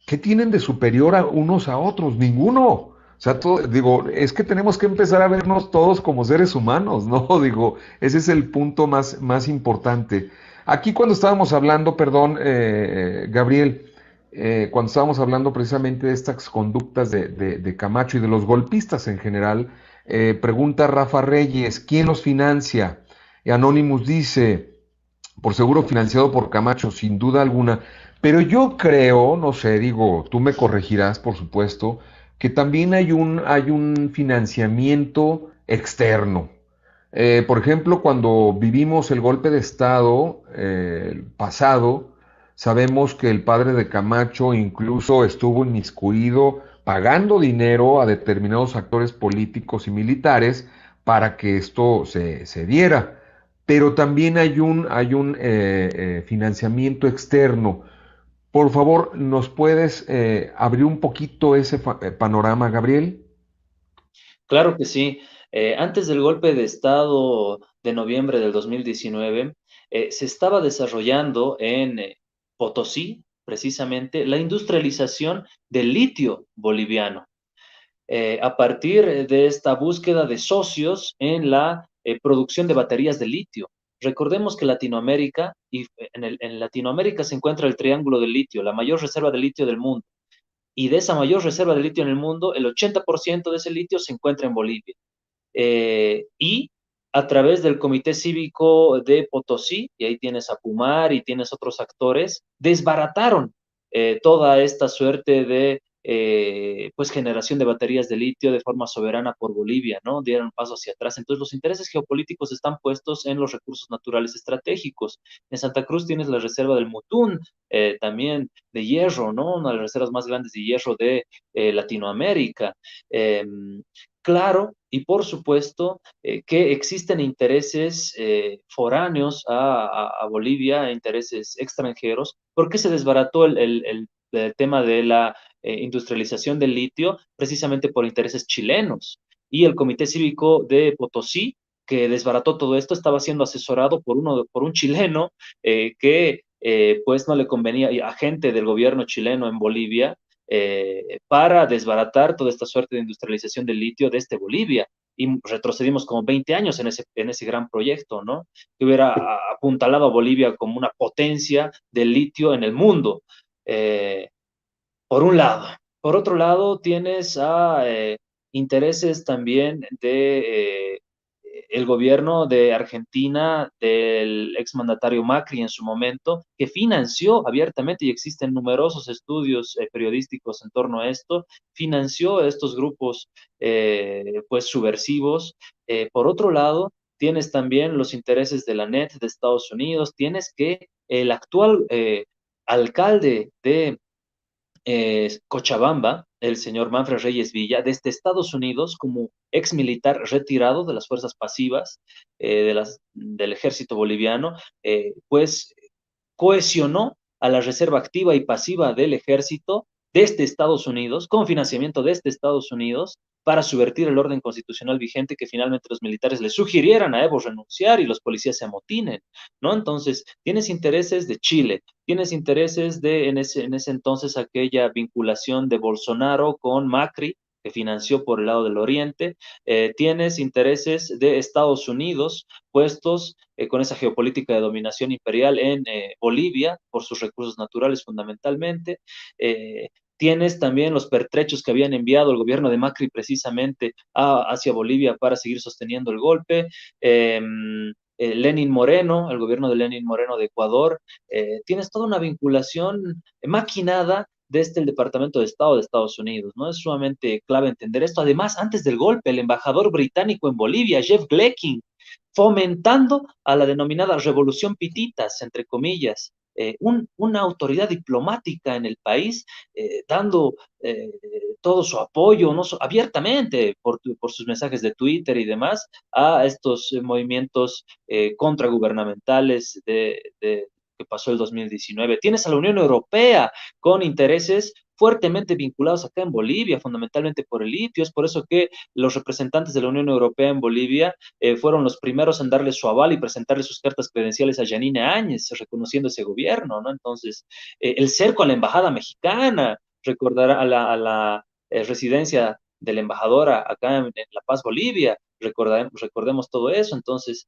Speaker 1: ¿qué tienen de superior a unos a otros? Ninguno. O sea, digo, es que tenemos que empezar a vernos todos como seres humanos, ¿no? Digo, ese es el punto más importante. Aquí cuando estábamos hablando, perdón, Gabriel, cuando estábamos hablando precisamente de estas conductas de Camacho y de los golpistas en general, pregunta Rafa Reyes, ¿quién los financia? Y Anonymous dice, por seguro financiado por Camacho, sin duda alguna. Pero yo creo, no sé, digo, tú me corregirás, por supuesto, que también hay un financiamiento externo. Por ejemplo, cuando vivimos el golpe de Estado pasado, sabemos que el padre de Camacho incluso estuvo inmiscuido pagando dinero a determinados actores políticos y militares para que esto se diera, pero también hay un financiamiento externo. Por favor, ¿nos puedes abrir un poquito ese panorama, Gabriel?
Speaker 2: Claro que sí. Antes del golpe de Estado de noviembre del 2019, se estaba desarrollando en Potosí, precisamente, la industrialización del litio boliviano. A partir de esta búsqueda de socios en la producción de baterías de litio. Recordemos que Latinoamérica, y en Latinoamérica se encuentra el Triángulo del Litio, la mayor reserva de litio del mundo. Y de esa mayor reserva de litio en el mundo, el 80% de ese litio se encuentra en Bolivia. Y a través del Comité Cívico de Potosí, y ahí tienes a Pumar y tienes otros actores, desbarataron toda esta suerte de pues generación de baterías de litio de forma soberana por Bolivia, ¿no? Dieron paso hacia atrás. Entonces los intereses geopolíticos están puestos en los recursos naturales estratégicos. En Santa Cruz tienes la reserva del Mutún, también de hierro, ¿no? Una de las reservas más grandes de hierro de Latinoamérica. Eh, Claro, y por supuesto que existen intereses foráneos a Bolivia, intereses extranjeros. ¿Por qué se desbarató el tema de la industrialización del litio? Precisamente por intereses chilenos. Y el Comité Cívico de Potosí, que desbarató todo esto, estaba siendo asesorado por un chileno que pues no le convenía, agente del gobierno chileno en Bolivia, para desbaratar toda esta suerte de industrialización del litio desde Bolivia. Y retrocedimos como 20 años en ese gran proyecto, ¿no? Que hubiera apuntalado a Bolivia como una potencia del litio en el mundo, eh, por un lado. Por otro lado, tienes intereses también de el gobierno de Argentina, del exmandatario Macri en su momento, que financió abiertamente, y existen numerosos estudios periodísticos en torno a esto, financió estos grupos pues subversivos. Por otro lado, tienes también los intereses de la NET de Estados Unidos, tienes que el actual alcalde de Cochabamba, el señor Manfred Reyes Villa, desde Estados Unidos, como ex militar retirado de las fuerzas pasivas del ejército boliviano, pues cohesionó a la reserva activa y pasiva del ejército desde Estados Unidos, con financiamiento desde Estados Unidos, para subvertir el orden constitucional vigente, que finalmente los militares le sugirieran a Evo renunciar y los policías se amotinen, ¿no? Entonces, tienes intereses de Chile, tienes intereses de, en ese entonces, aquella vinculación de Bolsonaro con Macri, que financió por el lado del Oriente, tienes intereses de Estados Unidos puestos con esa geopolítica de dominación imperial en Bolivia, por sus recursos naturales fundamentalmente. Tienes también los pertrechos que habían enviado el gobierno de Macri precisamente hacia Bolivia para seguir sosteniendo el golpe. Eh, Lenin Moreno, el gobierno de Lenin Moreno de Ecuador. Tienes toda una vinculación maquinada desde el Departamento de Estado de Estados Unidos, ¿no? Es sumamente clave entender esto. Además, antes del golpe, el embajador británico en Bolivia, Jeff Glecking, fomentando a la denominada revolución pititas, entre comillas, una autoridad diplomática en el país, dando todo su apoyo, no so, abiertamente por, sus mensajes de Twitter y demás, a estos movimientos contragubernamentales que pasó el 2019. Tienes a la Unión Europea con intereses fuertemente vinculados acá en Bolivia, fundamentalmente por el litio. Es por eso que los representantes de la Unión Europea en Bolivia fueron los primeros en darle su aval y presentarle sus cartas credenciales a Yanine Áñez, reconociendo ese gobierno, ¿no? Entonces, el cerco a la embajada mexicana, recordar a la residencia de la embajadora acá en La Paz, Bolivia, recordemos todo eso. Entonces,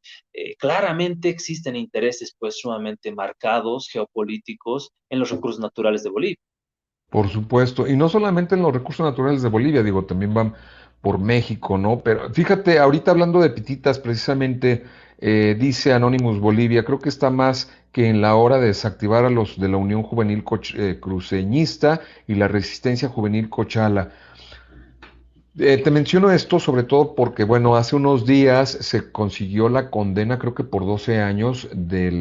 Speaker 2: claramente existen intereses pues sumamente marcados, geopolíticos, en los recursos naturales de Bolivia.
Speaker 1: Por supuesto, y no solamente en los recursos naturales de Bolivia, digo, también van por México, ¿no? Pero fíjate, ahorita hablando de pititas, precisamente dice Anonymous Bolivia, creo que está más que en la hora de desactivar a los de la Unión Juvenil Cruceñista y la Resistencia Juvenil Cochala. Te menciono esto sobre todo porque, bueno, hace unos días se consiguió la condena, creo que por 12 años, de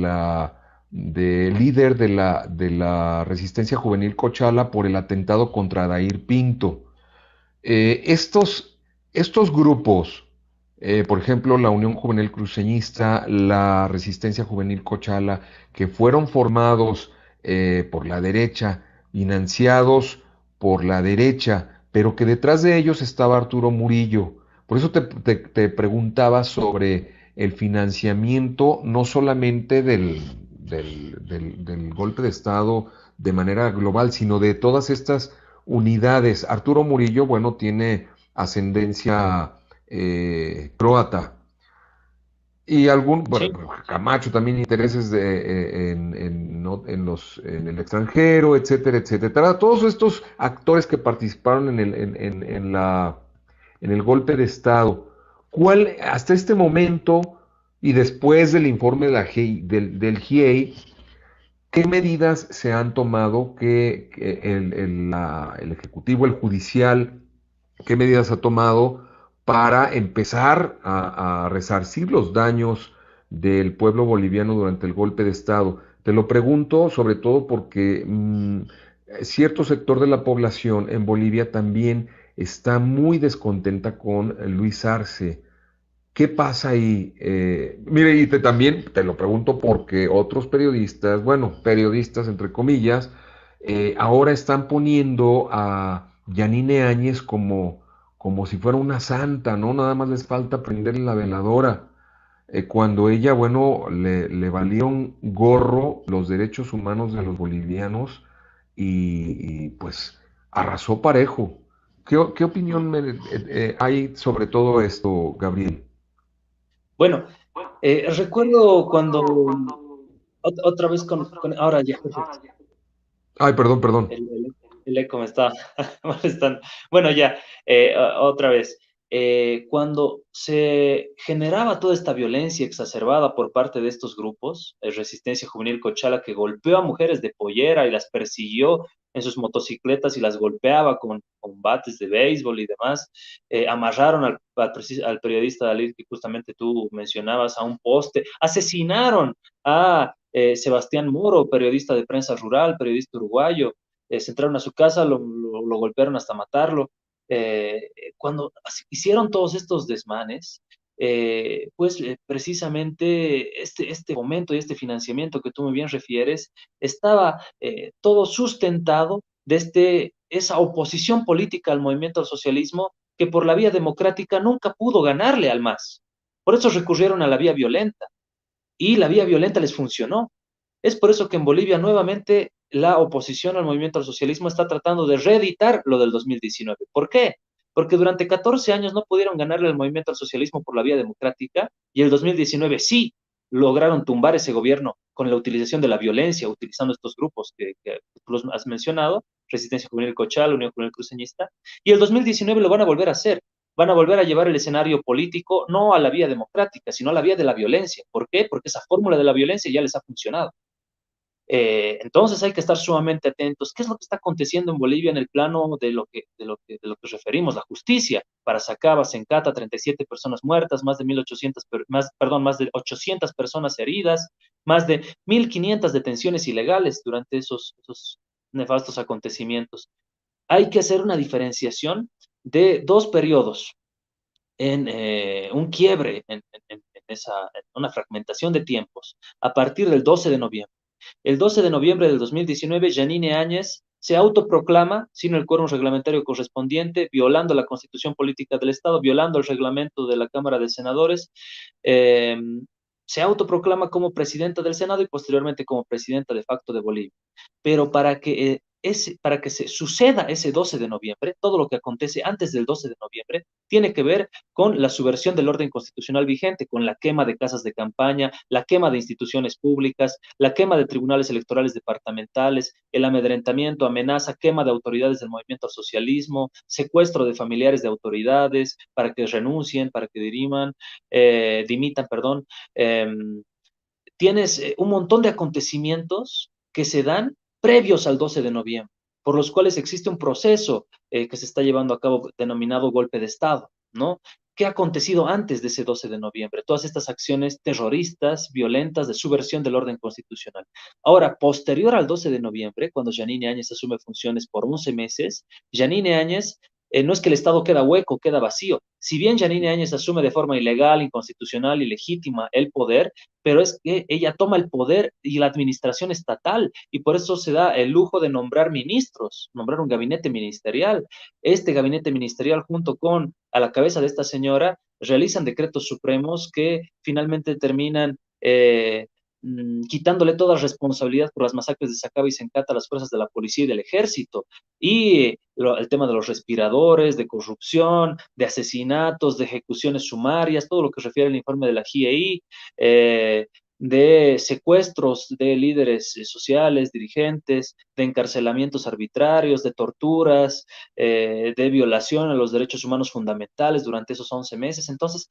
Speaker 1: líder de la resistencia juvenil Cochala por el atentado contra Dair Pinto. Estos grupos, por ejemplo, la Unión Juvenil Cruceñista, la Resistencia Juvenil Cochala, que fueron formados por la derecha, financiados por la derecha, pero que detrás de ellos estaba Arturo Murillo. Por eso te preguntaba sobre el financiamiento, no solamente del golpe de Estado de manera global, sino de todas estas unidades. Arturo Murillo, bueno, tiene ascendencia croata. Y bueno,
Speaker 2: Sí,
Speaker 1: Camacho también intereses en el extranjero, etcétera, etcétera. Todos estos actores que participaron en el golpe de Estado, ¿cuál, hasta este momento y después del informe de del GIEI, qué medidas se han tomado que el Ejecutivo, el Judicial, qué medidas ha tomado para empezar a resarcir los daños del pueblo boliviano durante el golpe de Estado? Te lo pregunto sobre todo porque cierto sector de la población en Bolivia también está muy descontenta con Luis Arce. ¿Qué pasa ahí? Mire, también te lo pregunto porque otros periodistas, bueno, periodistas entre comillas, ahora están poniendo a Yanine Áñez como si fuera una santa, ¿no? Nada más les falta prenderle la veladora. Cuando ella, bueno, le valía un gorro los derechos humanos de los bolivianos pues arrasó parejo. ¿Qué opinión hay sobre todo esto, Gabriel?
Speaker 2: bueno, recuerdo cuando otra vez ahora ya, perfecto.
Speaker 1: Ay, perdón, perdón.
Speaker 2: El eco me está molestando. Bueno, ya, otra vez. Cuando se generaba toda esta violencia exacerbada por parte de estos grupos, Resistencia Juvenil Cochala, que golpeó a mujeres de pollera y las persiguió en sus motocicletas y las golpeaba con bates de béisbol y demás, amarraron al periodista Dalit, que justamente tú mencionabas, a un poste, asesinaron a Sebastián Moro, periodista de prensa rural, periodista uruguayo, se entraron a su casa, lo golpearon hasta matarlo. Cuando hicieron todos estos desmanes, pues precisamente este momento y este financiamiento que tú muy bien refieres, estaba todo sustentado desde esa oposición política al movimiento al socialismo que por la vía democrática nunca pudo ganarle al MAS. Por eso recurrieron a la vía violenta y la vía violenta les funcionó. Es por eso que en Bolivia nuevamente la oposición al movimiento al socialismo está tratando de reeditar lo del 2019. ¿Por qué? Porque durante 14 años no pudieron ganarle al movimiento al socialismo por la vía democrática y el 2019 sí lograron tumbar ese gobierno con la utilización de la violencia, utilizando estos grupos que tú los has mencionado, Resistencia Juvenil Cochal, Unión Juvenil Cruceñista, y el 2019 lo van a volver a hacer. Van a volver a llevar el escenario político no a la vía democrática, sino a la vía de la violencia. ¿Por qué? Porque esa fórmula de la violencia ya les ha funcionado. Entonces hay que estar sumamente atentos. ¿Qué es lo que está aconteciendo en Bolivia en el plano de lo que referimos, la justicia? Para Sacaba, Sencata, 37 personas muertas, más de 1.800, más de 800 personas heridas, más de 1.500 detenciones ilegales durante esos nefastos acontecimientos. Hay que hacer una diferenciación de dos periodos en un quiebre, en una fragmentación de tiempos, a partir del 12 de noviembre. El 12 de noviembre del 2019, Yanine Áñez se autoproclama, sin el quórum reglamentario correspondiente, violando la Constitución Política del Estado, violando el reglamento de la Cámara de Senadores, eh, se autoproclama como presidenta del Senado y posteriormente como presidenta de facto de Bolivia. Pero para que se suceda ese 12 de noviembre, todo lo que acontece antes del 12 de noviembre tiene que ver con la subversión del orden constitucional vigente, con la quema de casas de campaña, la quema de instituciones públicas, la quema de tribunales electorales departamentales, el amedrentamiento, amenaza, quema de autoridades del movimiento al socialismo, secuestro de familiares de autoridades para que renuncien, para que dimitan, perdón. Eh, Tienes un montón de acontecimientos que se dan previos al 12 de noviembre, por los cuales existe un proceso que se está llevando a cabo denominado golpe de Estado, ¿no? ¿Qué ha acontecido antes de ese 12 de noviembre? Todas estas acciones terroristas, violentas, de subversión del orden constitucional. Ahora, posterior al 12 de noviembre, cuando Yanine Áñez asume funciones por 11 meses, Yanine Áñez no es que el Estado queda hueco, queda vacío. Si bien Yanine Áñez asume de forma ilegal, inconstitucional, ilegítima el poder, pero es que ella toma el poder y la administración estatal, y por eso se da el lujo de nombrar ministros, nombrar un gabinete ministerial. Este gabinete ministerial, junto con a la cabeza de esta señora, realizan decretos supremos que finalmente terminan quitándole toda responsabilidad por las masacres de Sacaba y Sencata a las fuerzas de la policía y del ejército. Y el tema de los respiradores, de corrupción, de asesinatos, de ejecuciones sumarias, todo lo que refiere al informe de la GIEI, de secuestros de líderes sociales, dirigentes, de encarcelamientos arbitrarios, de torturas, de violación a los derechos humanos fundamentales durante esos 11 meses. Entonces,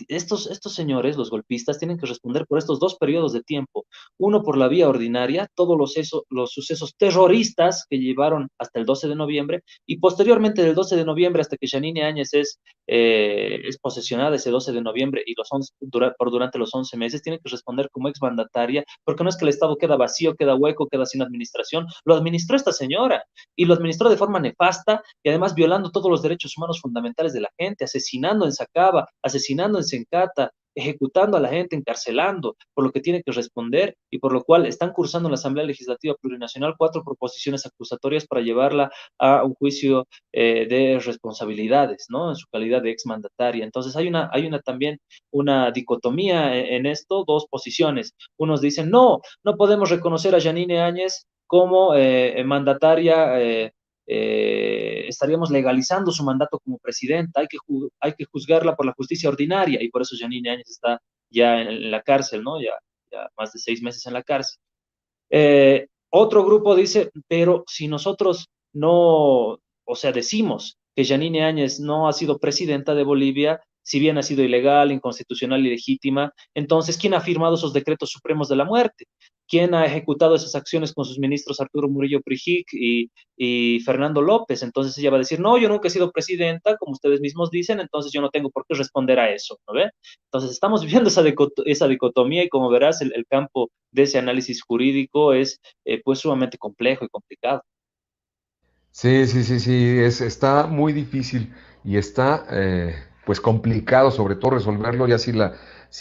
Speaker 2: estos señores, los golpistas, tienen que responder por estos dos periodos de tiempo. Uno por la vía ordinaria, todos los sucesos terroristas que llevaron hasta el 12 de noviembre, y posteriormente del 12 de noviembre hasta que Yanine Áñez es posesionada ese 12 de noviembre y durante los 11 meses, tiene que responder como exmandataria, porque no es que el Estado queda vacío, queda hueco, queda sin administración, lo administró esta señora, y lo administró de forma nefasta, y además violando todos los derechos humanos fundamentales de la gente, asesinando en Sacaba, asesinando en Sencata, ejecutando a la gente, encarcelando, por lo que tiene que responder y por lo cual están cursando en la Asamblea Legislativa Plurinacional 4 proposiciones acusatorias para llevarla a un juicio de responsabilidades, ¿no? En su calidad de exmandataria. Entonces hay una también una dicotomía en esto, dos posiciones. Unos dicen, no, no podemos reconocer a Yanine Áñez como mandataria, estaríamos legalizando su mandato como presidenta, hay que juzgarla por la justicia ordinaria, y por eso Yanine Áñez está ya en la cárcel, ¿no? Ya más de 6 meses en la cárcel. Otro grupo dice, pero si nosotros no, o sea, decimos que Yanine Áñez no ha sido presidenta de Bolivia, si bien ha sido ilegal, inconstitucional, ilegítima, entonces, ¿quién ha firmado esos decretos supremos de la muerte? ¿Quién ha ejecutado esas acciones con sus ministros Arturo Murillo Prijic y Fernando López? Entonces ella va a decir, no, yo nunca he sido presidenta, como ustedes mismos dicen, entonces yo no tengo por qué responder a eso, ¿no ve? Entonces estamos viendo esa dicotomía, y como verás, el campo de ese análisis jurídico es pues sumamente complejo y complicado.
Speaker 1: Sí, sí, sí, sí, está muy difícil y está pues complicado sobre todo resolverlo ya si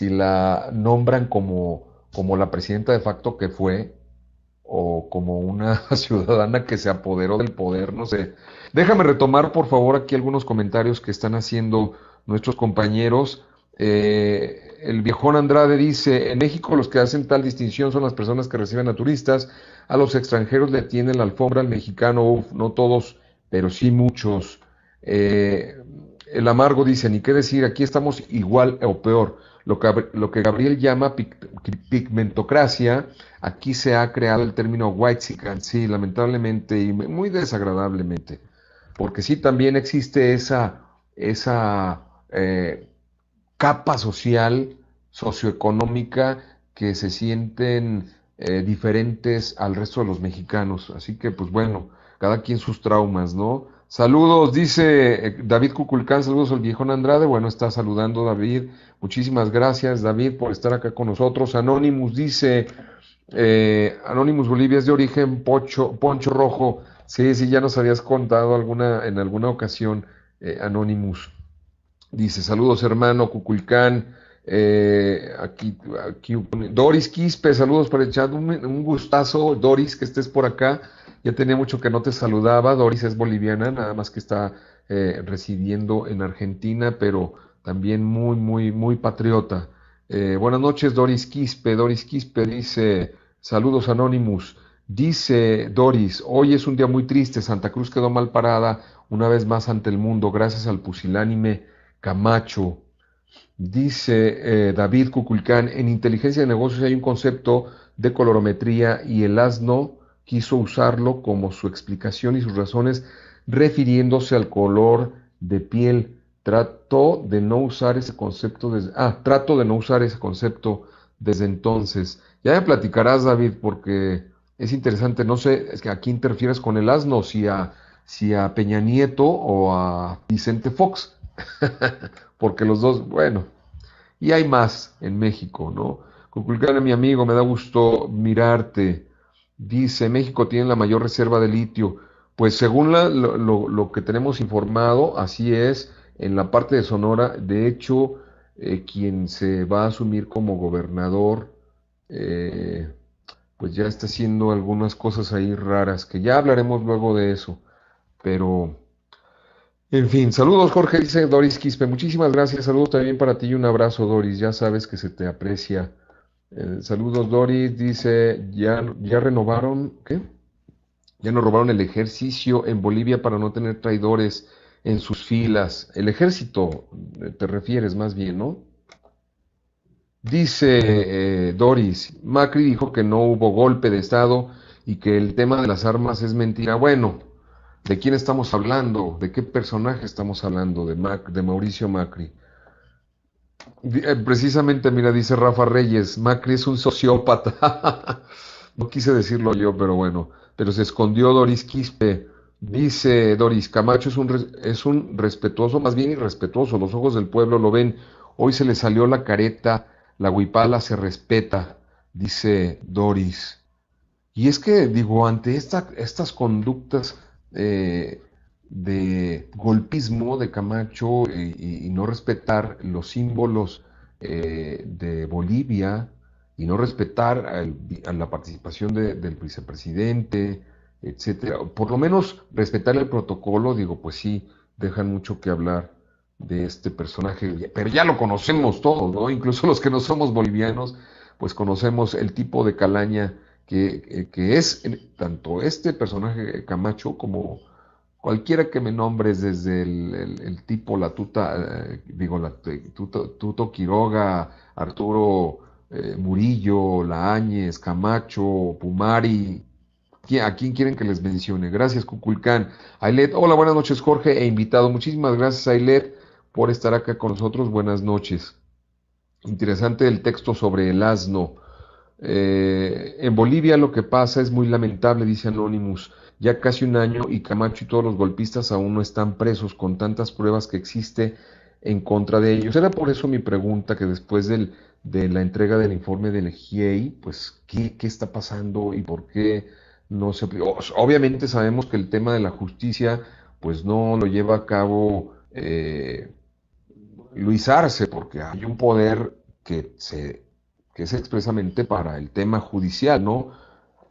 Speaker 1: la nombran como la presidenta de facto que fue o como una ciudadana que se apoderó del poder, no sé. Déjame retomar por favor aquí algunos comentarios que están haciendo nuestros compañeros. El viejón Andrade dice, en México los que hacen tal distinción son las personas que reciben a turistas, a los extranjeros le tienen la alfombra, al mexicano, uf, no todos, pero sí muchos. Eh, el amargo dice, ni qué decir, aquí estamos igual o peor. Lo que Gabriel llama pigmentocracia, aquí se ha creado el término whitexican, sí, lamentablemente y muy desagradablemente, porque sí también existe esa capa social, socioeconómica, que se sienten diferentes al resto de los mexicanos. Así que, pues bueno, cada quien sus traumas, ¿no? Saludos, dice David Cuculcán, saludos al viejón Andrade. Bueno, está saludando David. Muchísimas gracias, David, por estar acá con nosotros. Anonymous dice, Anonymous Bolivia es de origen Poncho Rojo. Sí, sí, ya nos habías contado en alguna ocasión, Anonymous. Dice, saludos hermano Cuculcán. Aquí Doris Quispe, saludos para el chat. Un gustazo, Doris, que estés por acá. Ya tenía mucho que no te saludaba. Doris es boliviana, nada más que está residiendo en Argentina, pero también muy, muy, muy patriota. Buenas noches, Doris Quispe. Doris Quispe dice, saludos Anonymous. Dice Doris, hoy es un día muy triste. Santa Cruz quedó mal parada una vez más ante el mundo, gracias al pusilánime Camacho. Dice David Cuculcán, en inteligencia de negocios hay un concepto de colorometría y el asno quiso usarlo como su explicación y sus razones refiriéndose al color de piel. Trato de no usar ese concepto desde entonces. Ya me platicarás, David, porque es interesante. No sé es que a quién te refieres con el asno, si a Peña Nieto o a Vicente Fox. Porque los dos, bueno, y hay más en México, ¿no? Cuculcán, mi amigo, me da gusto mirarte. Dice, México tiene la mayor reserva de litio. Pues según lo que tenemos informado, así es, en la parte de Sonora, de hecho, quien se va a asumir como gobernador, eh, pues ya está haciendo algunas cosas ahí raras, que ya hablaremos luego de eso, pero... En fin, saludos Jorge, dice Doris Quispe, muchísimas gracias, saludos también para ti y un abrazo Doris, ya sabes que se te aprecia. Saludos Doris, dice, ya renovaron, ¿qué? Ya nos robaron el ejercicio en Bolivia para no tener traidores en sus filas. El ejército, te refieres más bien, ¿no? Dice Doris, Macri dijo que no hubo golpe de Estado y que el tema de las armas es mentira. Bueno, ¿de quién estamos hablando? ¿De qué personaje estamos hablando? De Mauricio Macri. Precisamente, mira, dice Rafa Reyes, Macri es un sociópata. No quise decirlo yo, pero bueno. Pero se escondió Doris Quispe. Dice Doris, Camacho es un respetuoso, más bien irrespetuoso. Los ojos del pueblo lo ven. Hoy se le salió la careta, la huipala se respeta, dice Doris. Y es que, digo, ante estas conductas eh, de golpismo de Camacho y no respetar los símbolos de Bolivia y no respetar a la participación del vicepresidente, etcétera, por lo menos respetar el protocolo, digo, pues sí, dejan mucho que hablar de este personaje, pero ya lo conocemos todos, ¿no? Incluso los que no somos bolivianos, pues conocemos el tipo de calaña que es tanto este personaje Camacho como cualquiera que me nombres, desde el tipo La Tuta, Tuto Quiroga, Arturo Murillo, Laáñez, Camacho, Pumari. ¿A quién quieren que les mencione? Gracias, Cuculcán. Ailet, hola, buenas noches, Jorge, e invitado. Muchísimas gracias, Ailet, por estar acá con nosotros. Buenas noches. Interesante el texto sobre el asno. En Bolivia lo que pasa es muy lamentable, dice Anonymous. Ya casi un año y Camacho y todos los golpistas aún no están presos con tantas pruebas que existe en contra de ellos. Era por eso mi pregunta, que después de la entrega del informe del GIEI, pues, ¿qué está pasando y por qué no se aplica? Obviamente sabemos que el tema de la justicia, pues no lo lleva a cabo Luis Arce, porque hay un poder que es expresamente para el tema judicial, ¿no?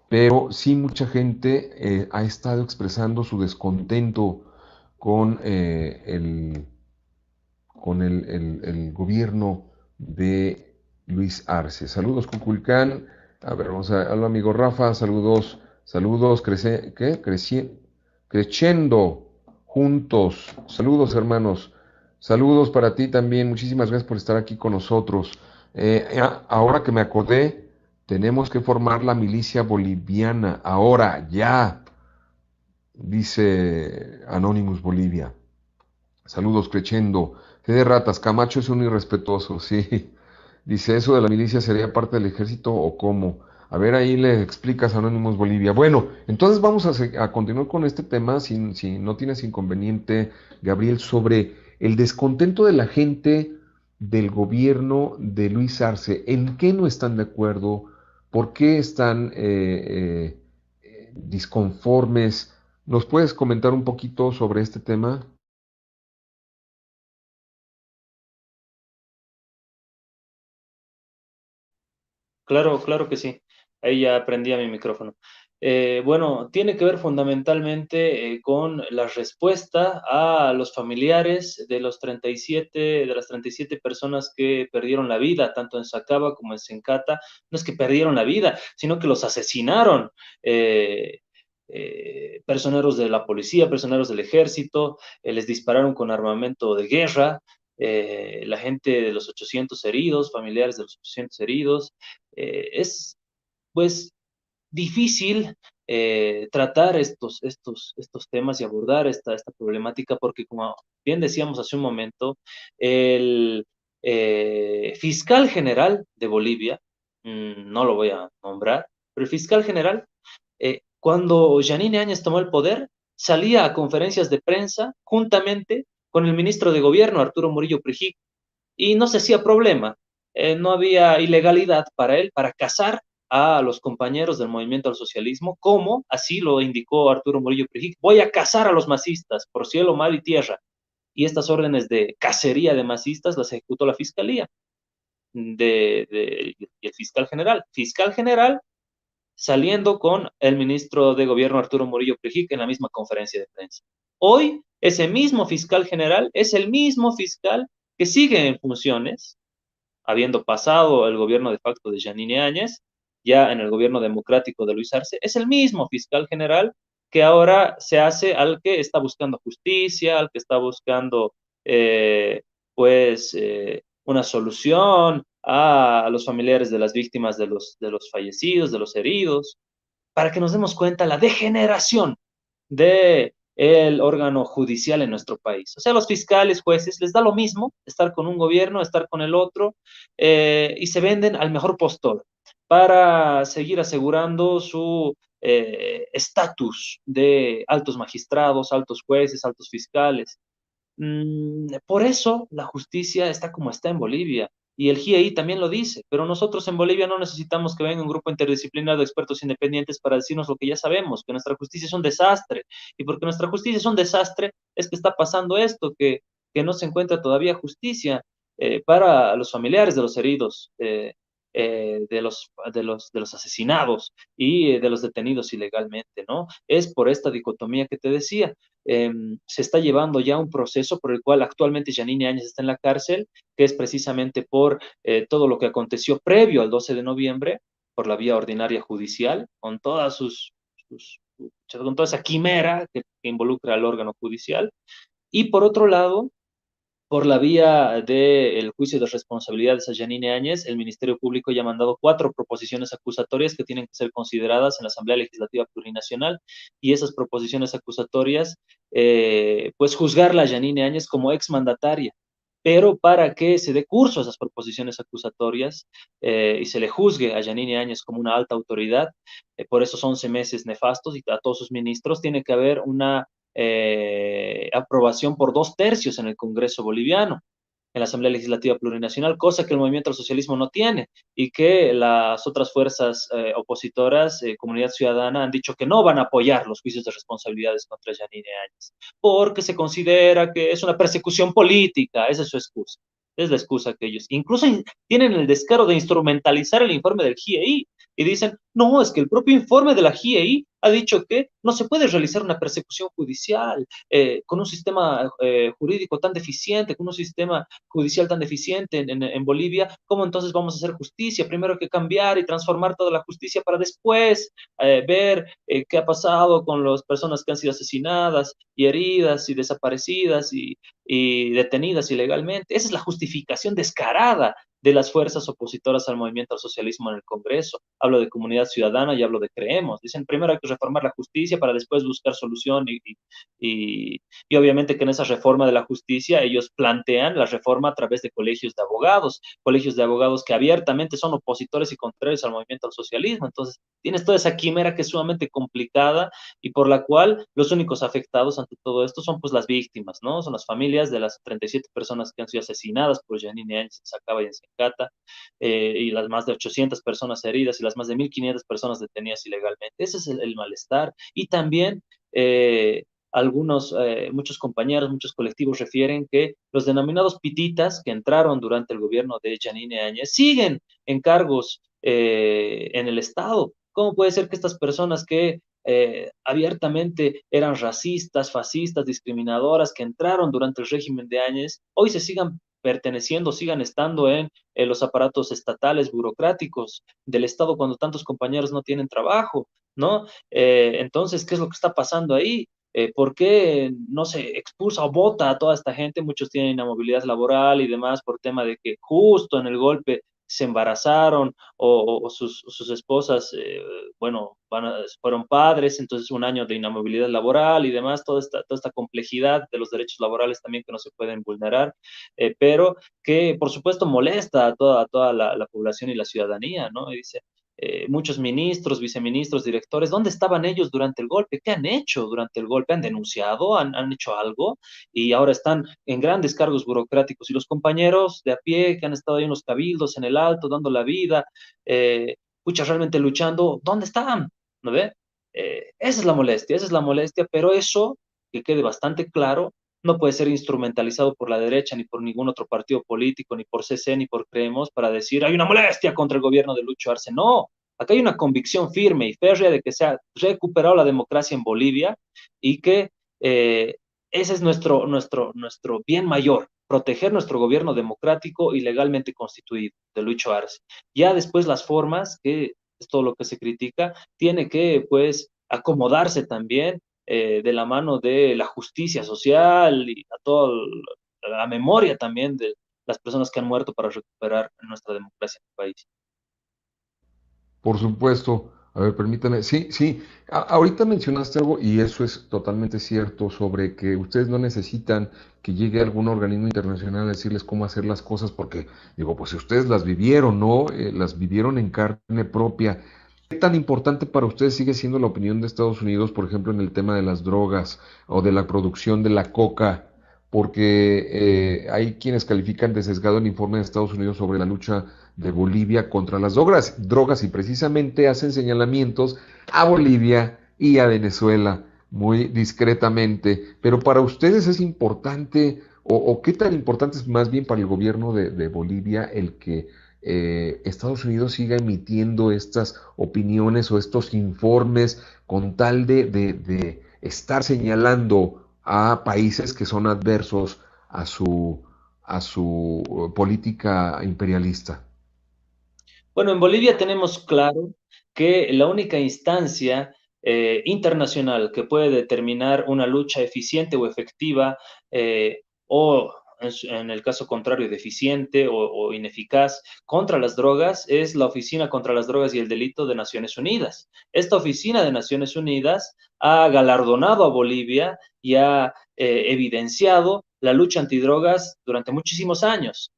Speaker 1: Pero sí mucha gente ha estado expresando su descontento con, el gobierno de Luis Arce. Saludos, Cuculcán. A ver, vamos a hola, amigo Rafa. Saludos, saludos, creciendo juntos. Saludos, hermanos. Saludos para ti también. Muchísimas gracias por estar aquí con nosotros. Ahora que me acordé, tenemos que formar la milicia boliviana. Ahora, ya, dice Anonymous Bolivia. Saludos, Crescendo. Fe de ratas, Camacho es un irrespetuoso, sí. Dice, ¿eso de la milicia sería parte del ejército o cómo? A ver, ahí le explicas a Anonymous Bolivia. Bueno, entonces vamos a continuar con este tema, si no tienes inconveniente, Gabriel, sobre el descontento de la gente del gobierno de Luis Arce. ¿En qué no están de acuerdo? ¿Por qué están disconformes? ¿Nos puedes comentar un poquito sobre este tema?
Speaker 2: Claro, claro que sí. Ahí ya aprendí a mi micrófono. Bueno, tiene que ver fundamentalmente con la respuesta a los familiares de los 37, de las 37 personas que perdieron la vida, tanto en Sacaba como en Sencata. No es que perdieron la vida, sino que los asesinaron. Eh, Personeros de la policía, personeros del ejército, les dispararon con armamento de guerra. La gente de los 800 heridos, familiares de los 800 heridos. Es pues difícil tratar estos temas y abordar esta problemática porque como bien decíamos hace un momento, el fiscal general de Bolivia, no lo voy a nombrar, pero el fiscal general, cuando Yanine Áñez tomó el poder, salía a conferencias de prensa juntamente con el ministro de Gobierno, Arturo Murillo Prijic, y no se hacía problema. No había ilegalidad para él para casar a los compañeros del movimiento al socialismo, como así lo indicó Arturo Murillo Prijic: voy a cazar a los masistas por cielo, mar y tierra. Y estas órdenes de cacería de masistas las ejecutó la fiscalía y el fiscal general. Fiscal general saliendo con el ministro de Gobierno Arturo Murillo Prijic en la misma conferencia de prensa. Hoy, ese mismo fiscal general es el mismo fiscal que sigue en funciones, habiendo pasado el gobierno de facto de Yanine Áñez, ya en el gobierno democrático de Luis Arce, es el mismo fiscal general que ahora se hace al que está buscando justicia, al que está buscando eh, una solución a los familiares de las víctimas de los fallecidos, de los heridos, para que nos demos cuenta la degeneración de el órgano judicial en nuestro país. O sea, los fiscales, jueces, les da lo mismo estar con un gobierno, estar con el otro, y se venden al mejor postor para seguir asegurando su estatus de altos magistrados, altos jueces, altos fiscales. Por eso la justicia está como está en Bolivia. Y el GIEI también lo dice, pero nosotros en Bolivia no necesitamos que venga un grupo interdisciplinario de expertos independientes para decirnos lo que ya sabemos, que nuestra justicia es un desastre. Y porque nuestra justicia es un desastre, es que está pasando esto, que no se encuentra todavía justicia para los familiares de los heridos, de los asesinados y de los detenidos ilegalmente, ¿no? Es por esta dicotomía que te decía. Se está llevando ya un proceso por el cual actualmente Yanine Áñez está en la cárcel, que es precisamente por todo lo que aconteció previo al 12 de noviembre, por la vía ordinaria judicial, con todas con toda esa quimera que involucra al órgano judicial. Y por otro lado, por la vía del juicio de responsabilidades a Yanine Áñez, el Ministerio Público ya ha mandado 4 proposiciones acusatorias que tienen que ser consideradas en la Asamblea Legislativa Plurinacional, y esas proposiciones acusatorias, pues juzgarla a Yanine Áñez como exmandataria. Pero para que se dé curso a esas proposiciones acusatorias y se le juzgue a Yanine Áñez como una alta autoridad, por esos 11 meses nefastos y a todos sus ministros, tiene que haber una aprobación por 2/3 en el Congreso boliviano, en la Asamblea Legislativa Plurinacional, cosa que el movimiento al socialismo no tiene y que las otras fuerzas opositoras, Comunidad Ciudadana, han dicho que no van a apoyar los juicios de responsabilidades contra Yanine Áñez, porque se considera que es una persecución política. Esa es su excusa. Es la excusa que ellos incluso tienen el descaro de instrumentalizar el informe del GIEI y dicen: no, es que el propio informe de la GIEI ha dicho que no se puede realizar una persecución judicial con un sistema jurídico tan deficiente, con un sistema judicial tan deficiente en Bolivia. ¿Cómo entonces vamos a hacer justicia? Primero hay que cambiar y transformar toda la justicia para después ver qué ha pasado con las personas que han sido asesinadas y heridas y desaparecidas y detenidas ilegalmente. Esa es la justificación descarada de las fuerzas opositoras al movimiento al socialismo en el Congreso. Hablo de comunidad ciudadana y hablo de creemos. Dicen, primero hay que reformar la justicia para después buscar solución y obviamente que en esa reforma de la justicia ellos plantean la reforma a través de colegios de abogados que abiertamente son opositores y contrarios al movimiento al socialismo. Entonces, tienes toda esa quimera que es sumamente complicada y por la cual los únicos afectados ante todo esto son pues las víctimas, ¿no? Son las familias de las 37 personas que han sido asesinadas por Janine Áñez en Sacaba y en Sencata, y las más de 800 personas heridas y las más de 1.500 personas detenidas ilegalmente. Ese es el malestar. Y también muchos compañeros, muchos colectivos refieren que los denominados pititas que entraron durante el gobierno de Janine Áñez siguen en cargos en el Estado. ¿Cómo puede ser que estas personas que abiertamente eran racistas, fascistas, discriminadoras, que entraron durante el régimen de Áñez, hoy se sigan perteneciendo, sigan estando en los aparatos estatales, burocráticos del Estado cuando tantos compañeros no tienen trabajo, ¿no? Entonces, ¿qué es lo que está pasando ahí? ¿Por qué no se expulsa o vota a toda esta gente? Muchos tienen inamovilidad laboral y demás por tema de que justo en el golpe se embarazaron o sus esposas, bueno, fueron padres, entonces un año de inamovilidad laboral y demás, toda esta complejidad de los derechos laborales también que no se pueden vulnerar, pero que por supuesto molesta a toda la población y la ciudadanía, ¿no? Y dice, muchos ministros, viceministros, directores, ¿dónde estaban ellos durante el golpe? ¿Qué han hecho durante el golpe? ¿Han denunciado? ¿Han hecho algo? Y ahora están en grandes cargos burocráticos. Y los compañeros de a pie que han estado ahí en los cabildos, en el Alto, dando la vida, pucha, realmente luchando, ¿dónde están? ¿No ve? Esa es la molestia, pero eso, que quede bastante claro, no puede ser instrumentalizado por la derecha, ni por ningún otro partido político, ni por CC, ni por Creemos, para decir, hay una molestia contra el gobierno de Lucho Arce. No, acá hay una convicción firme y férrea de que se ha recuperado la democracia en Bolivia y que ese es nuestro bien mayor, proteger nuestro gobierno democrático y legalmente constituido de Lucho Arce. Ya después las formas, que es todo lo que se critica, tiene que, pues, acomodarse también de la mano de la justicia social y a toda la memoria también de las personas que han muerto para recuperar nuestra democracia en el país.
Speaker 1: Por supuesto. A ver, permítame. Sí, sí. Ahorita mencionaste algo y eso es totalmente cierto sobre que ustedes no necesitan que llegue algún organismo internacional a decirles cómo hacer las cosas porque, digo, pues si ustedes las vivieron, ¿no? Las vivieron en carne propia. ¿Qué tan importante para ustedes sigue siendo la opinión de Estados Unidos, por ejemplo, en el tema de las drogas o de la producción de la coca? Porque hay quienes califican de sesgado el informe de Estados Unidos sobre la lucha de Bolivia contra las drogas y precisamente hacen señalamientos a Bolivia y a Venezuela muy discretamente. Pero para ustedes es importante, o qué tan importante es más bien para el gobierno de Bolivia el que Estados Unidos siga emitiendo estas opiniones o estos informes con tal de estar señalando a países que son adversos a su política imperialista.
Speaker 2: Bueno, en Bolivia tenemos claro que la única instancia internacional que puede determinar una lucha eficiente o efectiva, o en el caso contrario, deficiente o ineficaz contra las drogas, es la Oficina contra las Drogas y el Delito de Naciones Unidas. Esta Oficina de Naciones Unidas ha galardonado a Bolivia y ha evidenciado la lucha antidrogas durante muchísimos años,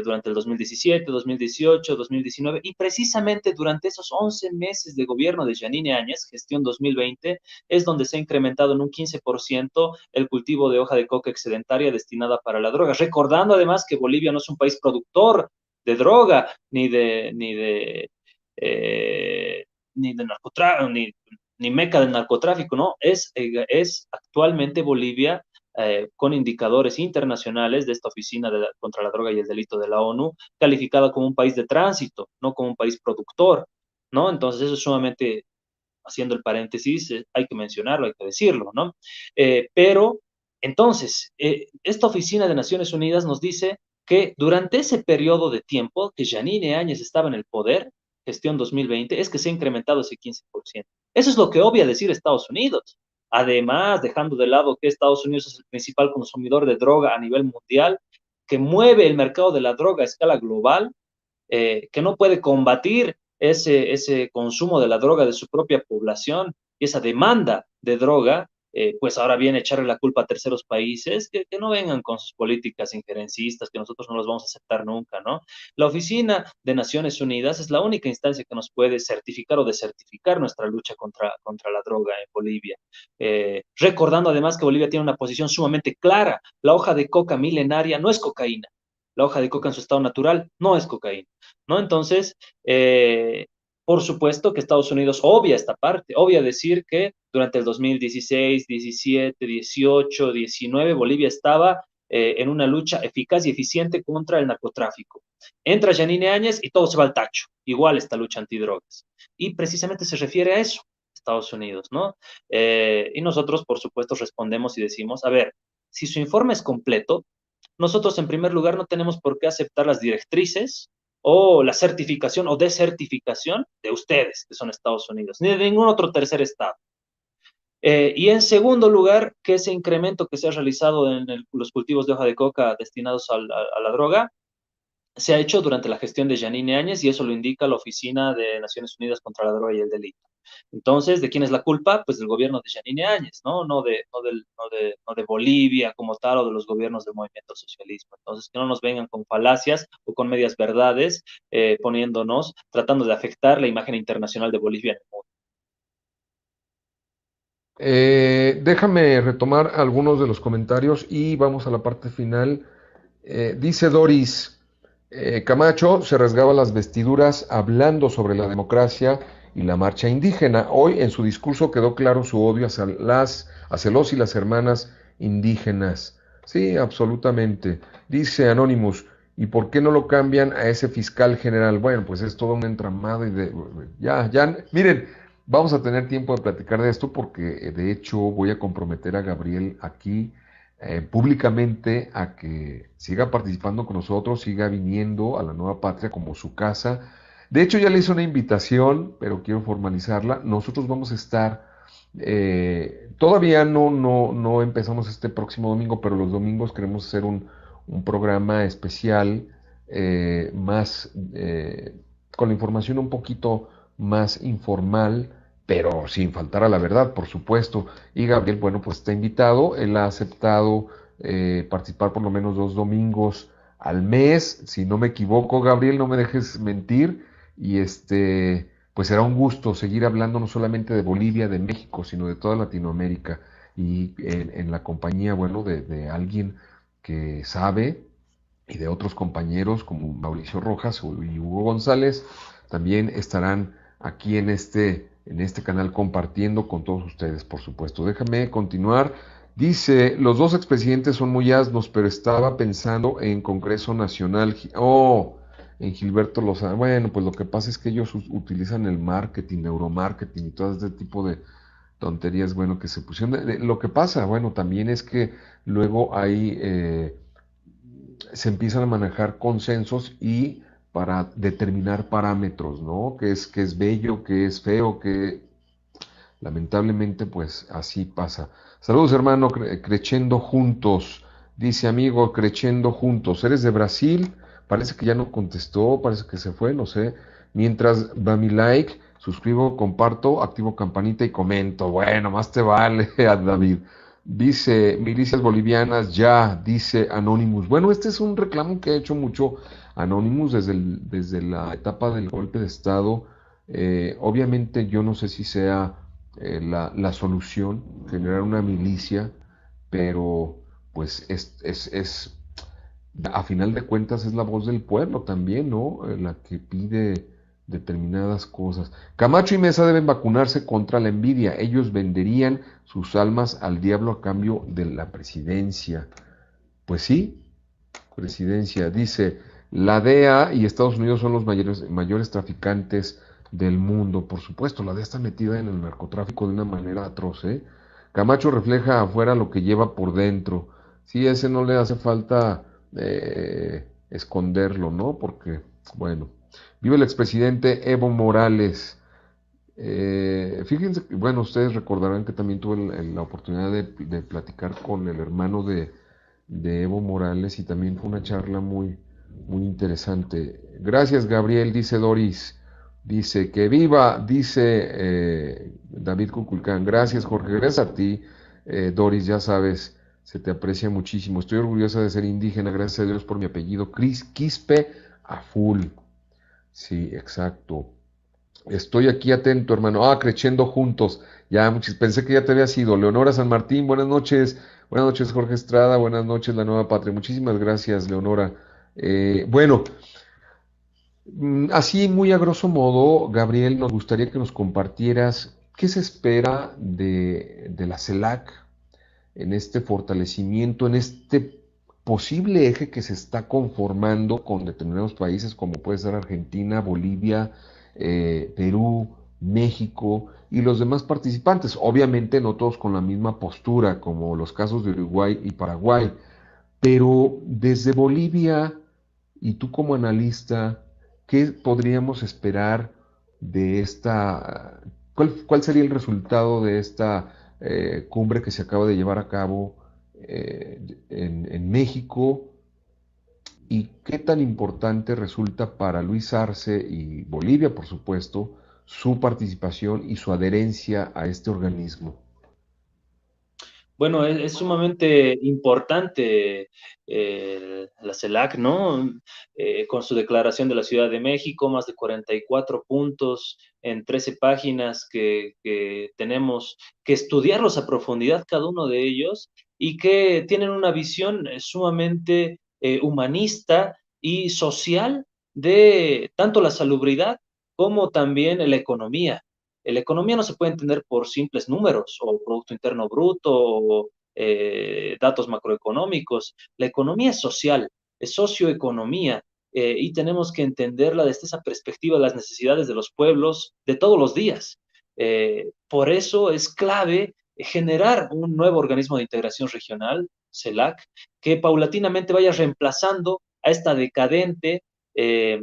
Speaker 2: durante el 2017, 2018, 2019, y precisamente durante esos 11 meses de gobierno de Janine Áñez, gestión 2020, es donde se ha incrementado en un 15% el cultivo de hoja de coca excedentaria destinada para la droga. Recordando además que Bolivia no es un país productor de droga, ni de narcotráfico, ni meca del narcotráfico, ¿no? Es actualmente Bolivia con indicadores internacionales de esta Oficina contra la Droga y el Delito de la ONU, calificada como un país de tránsito, no como un país productor, ¿no? Entonces eso es sumamente haciendo el paréntesis, hay que mencionarlo, hay que decirlo, ¿no? Pero, entonces, esta oficina de Naciones Unidas nos dice que durante ese periodo de tiempo que Janine Áñez estaba en el poder, gestión 2020, es que se ha incrementado ese 15%. Eso es lo que obvia decir Estados Unidos. Además, dejando de lado que Estados Unidos es el principal consumidor de droga a nivel mundial, que mueve el mercado de la droga a escala global, que no puede combatir ese consumo de la droga de su propia población y esa demanda de droga, pues ahora viene a echarle la culpa a terceros países que no vengan con sus políticas injerencistas, que nosotros no los vamos a aceptar nunca, ¿no? La Oficina de Naciones Unidas es la única instancia que nos puede certificar o desertificar nuestra lucha contra la droga en Bolivia. Recordando además que Bolivia tiene una posición sumamente clara, la hoja de coca milenaria no es cocaína, la hoja de coca en su estado natural no es cocaína, ¿no? Entonces, por supuesto que Estados Unidos obvia esta parte, obvia decir que durante el 2016, 17, 18, 19, Bolivia estaba en una lucha eficaz y eficiente contra el narcotráfico. Entra Janine Áñez y todo se va al tacho, igual esta lucha antidrogas. Y precisamente se refiere a eso, Estados Unidos, ¿no? Y nosotros, por supuesto, respondemos y decimos, a ver, si su informe es completo, nosotros en primer lugar no tenemos por qué aceptar las directrices o la certificación o desertificación de ustedes, que son Estados Unidos, ni de ningún otro tercer estado. Y en segundo lugar, que ese incremento que se ha realizado en los cultivos de hoja de coca destinados a la droga se ha hecho durante la gestión de Janine Áñez y eso lo indica la Oficina de Naciones Unidas contra la Droga y el Delito. Entonces, ¿de quién es la culpa? Pues del gobierno de Janine Áñez, ¿no? No de Bolivia como tal o de los gobiernos del movimiento socialismo. Entonces, que no nos vengan con falacias o con medias verdades, poniéndonos, tratando de afectar la imagen internacional de Bolivia en el mundo.
Speaker 1: Déjame retomar algunos de los comentarios y vamos a la parte final. Dice Doris, Camacho se rasgaba las vestiduras hablando sobre la democracia y la marcha indígena. Hoy en su discurso quedó claro su odio hacia los y las hermanas indígenas. Sí, absolutamente. Dice Anonymous, ¿y por qué no lo cambian a ese fiscal general? Bueno, pues es todo un entramado y miren, vamos a tener tiempo de platicar de esto porque de hecho voy a comprometer a Gabriel aquí públicamente a que siga participando con nosotros, siga viniendo a la Nueva Patria como su casa. De hecho ya le hice una invitación, pero quiero formalizarla. Nosotros vamos a estar, todavía no empezamos este próximo domingo, pero los domingos queremos hacer un programa especial más con la información un poquito más informal, pero sin faltar a la verdad, por supuesto. Y Gabriel, bueno, pues está invitado, él ha aceptado participar por lo menos 2 domingos al mes, si no me equivoco, Gabriel, no me dejes mentir, y pues será un gusto seguir hablando no solamente de Bolivia, de México, sino de toda Latinoamérica, y en la compañía, bueno, de alguien que sabe, y de otros compañeros como Mauricio Rojas y Hugo González, también estarán aquí en este canal compartiendo con todos ustedes, por supuesto. Déjame continuar. Dice, los dos expresidentes son muy asnos, pero estaba pensando en Congreso Nacional. En Gilberto Lozano. Bueno, pues lo que pasa es que ellos utilizan el marketing, neuromarketing y todo este tipo de tonterías, bueno, que se pusieron. Lo que pasa, bueno, también es que luego hay se empiezan a manejar consensos y para determinar parámetros, ¿no? Que es bello, que es feo, que lamentablemente pues así pasa. Saludos hermano, creciendo juntos, dice amigo, creciendo juntos. ¿Eres de Brasil? Parece que ya no contestó, parece que se fue, no sé. Mientras va mi like, suscribo, comparto, activo campanita y comento. Bueno, más te vale, a David. Dice Milicias Bolivianas, ya, dice Anonymous. Bueno, este es un reclamo que ha hecho mucho Anonymous desde la etapa del golpe de Estado. Obviamente yo no sé si sea la solución, generar una milicia, pero pues a final de cuentas es la voz del pueblo también, ¿no? La que pide determinadas cosas. Camacho y Mesa deben vacunarse contra la envidia. Ellos venderían sus almas al diablo a cambio de la presidencia. Pues sí, presidencia. Dice, la DEA y Estados Unidos son los mayores traficantes del mundo. Por supuesto, la DEA está metida en el narcotráfico de una manera atroz, ¿eh? Camacho refleja afuera lo que lleva por dentro. Sí, ese no le hace falta esconderlo, ¿no? Porque, bueno, vive el expresidente Evo Morales. Fíjense, bueno, ustedes recordarán que también tuve la oportunidad de platicar con el hermano de Evo Morales y también fue una charla muy interesante. Gracias, Gabriel, dice Doris. Dice que viva, dice David Cuculcán. Gracias, Jorge. Gracias a ti, Doris, ya sabes, se te aprecia muchísimo. Estoy orgullosa de ser indígena, gracias a Dios por mi apellido. Cris Quispe a full. Sí, exacto. Estoy aquí atento, hermano. Ah, creciendo juntos. Ya, pensé que ya te había sido. Leonora San Martín, buenas noches. Buenas noches, Jorge Estrada. Buenas noches, La Nueva Patria. Muchísimas gracias, Leonora. Bueno, así muy a grosso modo, Gabriel, nos gustaría que nos compartieras qué se espera de la CELAC en este fortalecimiento, en este posible eje que se está conformando con determinados países como puede ser Argentina, Bolivia, Perú, México y los demás participantes. Obviamente no todos con la misma postura como los casos de Uruguay y Paraguay, pero desde Bolivia y tú como analista, ¿qué podríamos esperar de esta? ¿Cuál sería el resultado de esta cumbre que se acaba de llevar a cabo en México? ¿Y qué tan importante resulta para Luis Arce y Bolivia, por supuesto, su participación y su adherencia a este organismo?
Speaker 2: Bueno, es sumamente importante la CELAC, ¿no? Con su declaración de la Ciudad de México, más de 44 puntos en 13 páginas que tenemos que estudiarlos a profundidad cada uno de ellos y que tienen una visión sumamente humanista y social de tanto la salubridad como también la economía. La economía no se puede entender por simples números o Producto Interno Bruto o datos macroeconómicos. La economía es social, es socioeconomía, y tenemos que entenderla desde esa perspectiva de las necesidades de los pueblos de todos los días. Por eso es clave generar un nuevo organismo de integración regional, CELAC, que paulatinamente vaya reemplazando a esta decadente eh,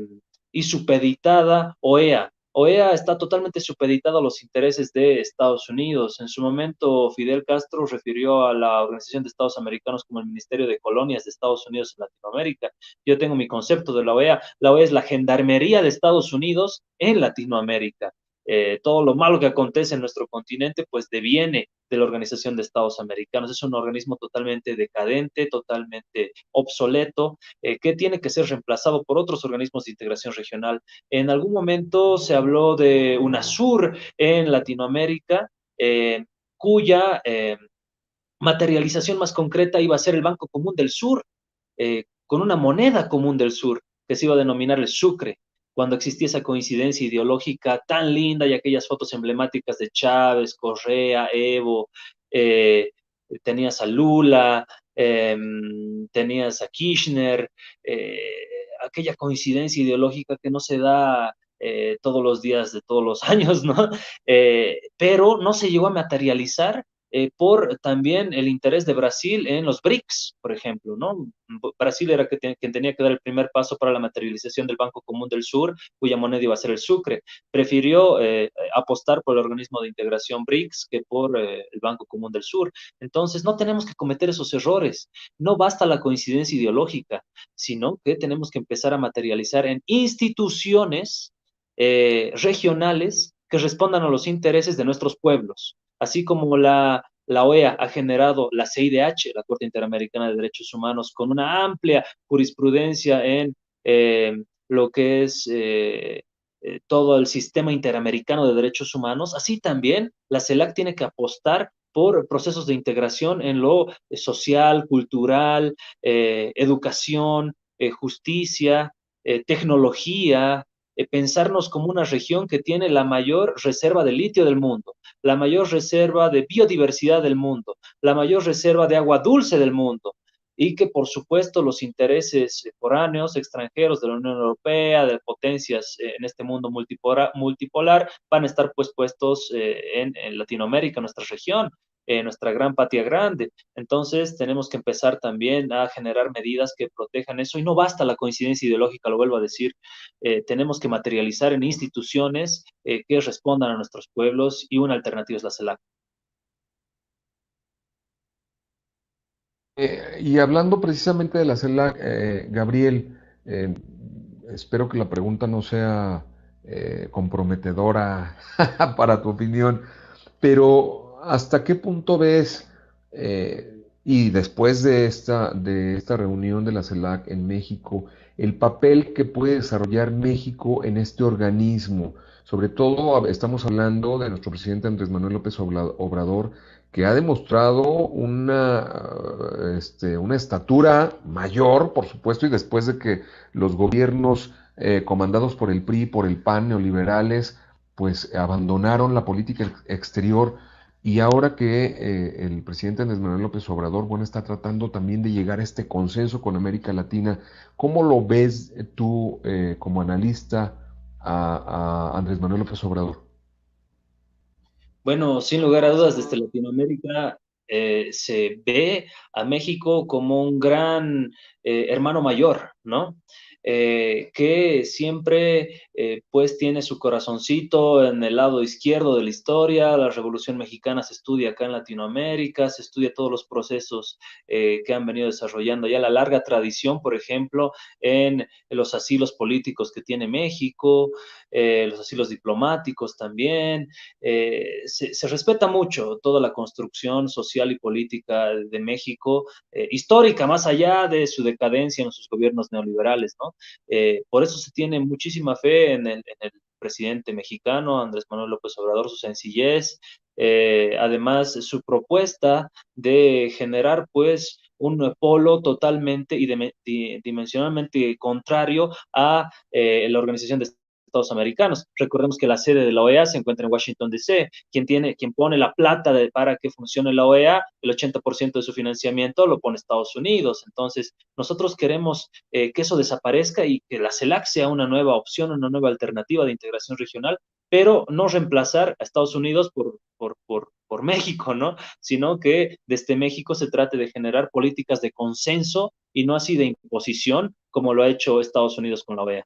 Speaker 2: y supeditada OEA. OEA está totalmente supeditada a los intereses de Estados Unidos. En su momento, Fidel Castro refirió a la Organización de Estados Americanos como el Ministerio de Colonias de Estados Unidos en Latinoamérica. Yo tengo mi concepto de la OEA. La OEA es la gendarmería de Estados Unidos en Latinoamérica. Todo lo malo que acontece en nuestro continente, pues deviene de la Organización de Estados Americanos. Es un organismo totalmente decadente, totalmente obsoleto, que tiene que ser reemplazado por otros organismos de integración regional. En algún momento se habló de UNASUR en Latinoamérica, cuya materialización más concreta iba a ser el Banco Común del Sur, con una moneda común del sur que se iba a denominar el Sucre, cuando existía esa coincidencia ideológica tan linda y aquellas fotos emblemáticas de Chávez, Correa, Evo, eh, tenías a Lula, tenías a Kirchner, aquella coincidencia ideológica que no se da todos los días de todos los años, ¿no? Pero no se llegó a materializar por también el interés de Brasil en los BRICS, por ejemplo, ¿no? Brasil era quien tenía que dar el primer paso para la materialización del Banco Común del Sur, cuya moneda iba a ser el Sucre. Prefirió apostar por el organismo de integración BRICS que por el Banco Común del Sur. Entonces, no tenemos que cometer esos errores. No basta la coincidencia ideológica, sino que tenemos que empezar a materializar en instituciones regionales que respondan a los intereses de nuestros pueblos, así como la OEA ha generado la CIDH, la Corte Interamericana de Derechos Humanos, con una amplia jurisprudencia en lo que es todo el sistema interamericano de derechos humanos. Así también la CELAC tiene que apostar por procesos de integración en lo social, cultural, educación, justicia, tecnología, pensarnos como una región que tiene la mayor reserva de litio del mundo, la mayor reserva de biodiversidad del mundo, la mayor reserva de agua dulce del mundo. y que por supuesto los intereses foráneos, extranjeros de la Unión Europea, de potencias en este mundo multipolar, van a estar pues puestos en Latinoamérica, nuestra región, nuestra gran patria grande. Entonces tenemos que empezar también a generar medidas que protejan eso y no basta la coincidencia ideológica, lo vuelvo a decir, tenemos que materializar en instituciones que respondan a nuestros pueblos y una alternativa es la CELAC.
Speaker 1: Y hablando precisamente de la CELAC, Gabriel, espero que la pregunta no sea comprometedora para tu opinión, pero ¿hasta qué punto ves, y después de esta reunión de la CELAC en México, el papel que puede desarrollar México en este organismo? Sobre todo estamos hablando de nuestro presidente Andrés Manuel López Obrador, que ha demostrado una estatura mayor, por supuesto, y después de que los gobiernos comandados por el PRI, por el PAN, neoliberales, pues abandonaron la política exterior, y ahora que el presidente Andrés Manuel López Obrador, bueno, está tratando también de llegar a este consenso con América Latina. ¿Cómo lo ves tú como analista a Andrés Manuel López Obrador?
Speaker 2: Bueno, sin lugar a dudas, desde Latinoamérica se ve a México como un gran hermano mayor, ¿no? Que siempre pues tiene su corazoncito en el lado izquierdo de la historia. La Revolución Mexicana se estudia acá en Latinoamérica, se estudia todos los procesos que han venido desarrollando ya la larga tradición, por ejemplo, en los asilos políticos que tiene México, los asilos diplomáticos también. Se respeta mucho toda la construcción social y política de México, histórica, más allá de su decadencia en sus gobiernos neoliberales, ¿no? Por eso se tiene muchísima fe en el presidente mexicano, Andrés Manuel López Obrador, su sencillez, además su propuesta de generar pues un polo totalmente y dimensionalmente contrario a la Organización de Estados Americanos. Recordemos que la sede de la OEA se encuentra en Washington, D.C. Quien pone la plata para que funcione la OEA, el 80% de su financiamiento lo pone Estados Unidos. Entonces, nosotros queremos que eso desaparezca y que la CELAC sea una nueva opción, una nueva alternativa de integración regional, pero no reemplazar a Estados Unidos por México, ¿no? Sino que desde México se trate de generar políticas de consenso y no así de imposición, como lo ha hecho Estados Unidos con la OEA.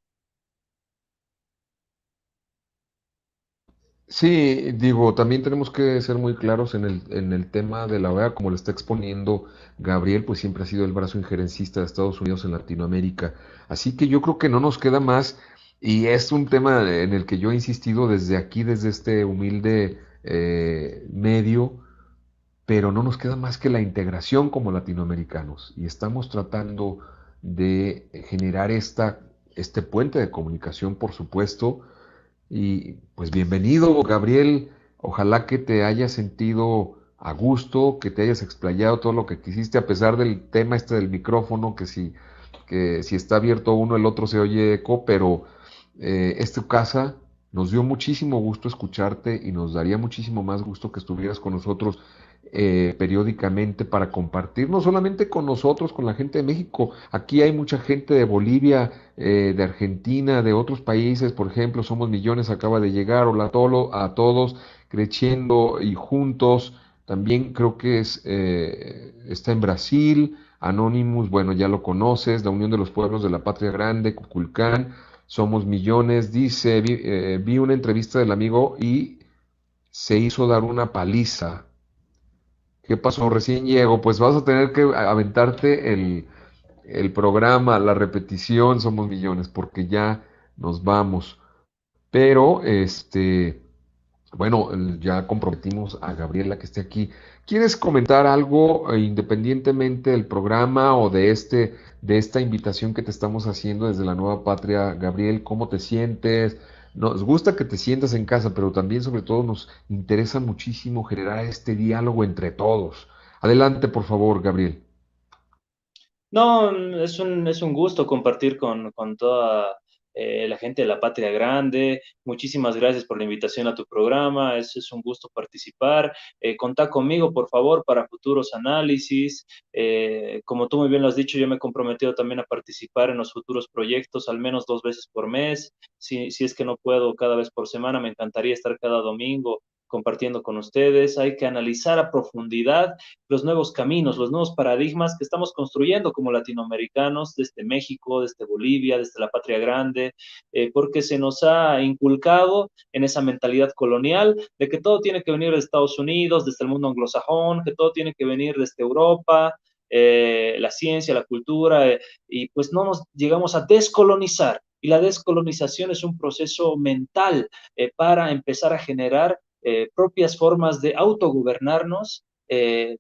Speaker 1: Sí, digo, también tenemos que ser muy claros en el tema de la OEA, como lo está exponiendo Gabriel, pues siempre ha sido el brazo injerencista de Estados Unidos en Latinoamérica. Así que yo creo que no nos queda más, y es un tema en el que yo he insistido desde aquí, desde este humilde medio, pero no nos queda más que la integración como latinoamericanos, y estamos tratando de generar este puente de comunicación, por supuesto, y pues bienvenido, Gabriel. Ojalá que te hayas sentido a gusto, que te hayas explayado todo lo que quisiste, a pesar del tema este del micrófono, que si está abierto uno, el otro se oye eco, pero es tu casa. Nos dio muchísimo gusto escucharte y nos daría muchísimo más gusto que estuvieras con nosotros periódicamente para compartir, no solamente con nosotros, con la gente de México. Aquí hay mucha gente de Bolivia, de Argentina, de otros países, por ejemplo, Somos Millones acaba de llegar, hola a todos, creciendo y juntos. También creo que está en Brasil, Anonymous, bueno, ya lo conoces, la Unión de los Pueblos de la Patria Grande, Cuculcán, Somos Millones, dice, vi una entrevista del amigo y se hizo dar una paliza. ¿Qué pasó? Recién llego, pues vas a tener que aventarte el programa, la repetición, Somos Millones, porque ya nos vamos. Pero, bueno, ya comprometimos a Gabriela que esté aquí. ¿Quieres comentar algo independientemente del programa o de esta invitación que te estamos haciendo desde la Nueva Patria? Gabriel, ¿cómo te sientes? Nos gusta que te sientas en casa, pero también sobre todo nos interesa muchísimo generar este diálogo entre todos. Adelante, por favor, Gabriel.
Speaker 2: No, es un gusto compartir con toda la gente de La Patria Grande. Muchísimas gracias por la invitación a tu programa. Es un gusto participar. Contá conmigo, por favor, para futuros análisis. Como tú muy bien lo has dicho, yo me he comprometido también a participar en los futuros proyectos al menos 2 veces por mes. Si es que no puedo cada vez por semana, me encantaría estar cada domingo compartiendo con ustedes. Hay que analizar a profundidad los nuevos caminos, los nuevos paradigmas que estamos construyendo como latinoamericanos desde México, desde Bolivia, desde la Patria Grande, porque se nos ha inculcado en esa mentalidad colonial de que todo tiene que venir de Estados Unidos, desde el mundo anglosajón, que todo tiene que venir desde Europa, la ciencia, la cultura, y pues no nos llegamos a descolonizar. Y la descolonización es un proceso mental para empezar a generar propias formas de autogobernarnos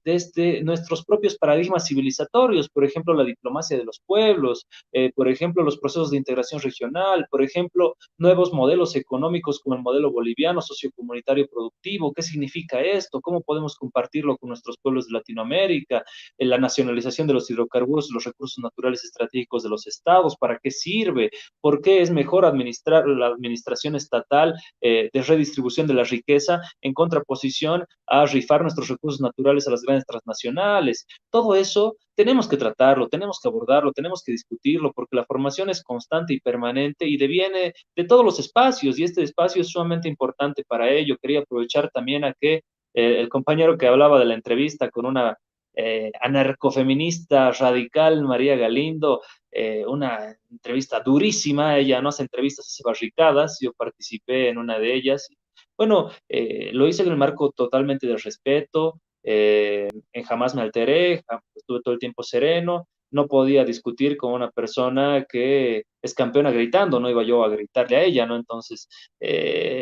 Speaker 2: desde nuestros propios paradigmas civilizatorios, por ejemplo, la diplomacia de los pueblos, por ejemplo, los procesos de integración regional, por ejemplo, nuevos modelos económicos como el modelo boliviano, sociocomunitario productivo. ¿Qué significa esto? ¿Cómo podemos compartirlo con nuestros pueblos de Latinoamérica? La nacionalización de los hidrocarburos, los recursos naturales estratégicos de los estados, ¿para qué sirve? ¿Por qué es mejor administrar la administración estatal de redistribución de la riqueza en contraposición a rifar nuestros recursos naturales a las grandes transnacionales? Todo eso tenemos que tratarlo, tenemos que abordarlo, tenemos que discutirlo, porque la formación es constante y permanente y deviene de todos los espacios, y este espacio es sumamente importante para ello. Quería aprovechar también a que el compañero que hablaba de la entrevista con una anarcofeminista radical, María Galindo, una entrevista durísima. Ella no hace entrevistas, hace barricadas. Yo participé en una de ellas. Bueno, lo hice en el marco totalmente del respeto. Jamás me alteré, estuve todo el tiempo sereno. No podía discutir con una persona que es campeona gritando, no iba yo a gritarle a ella, ¿no? Entonces,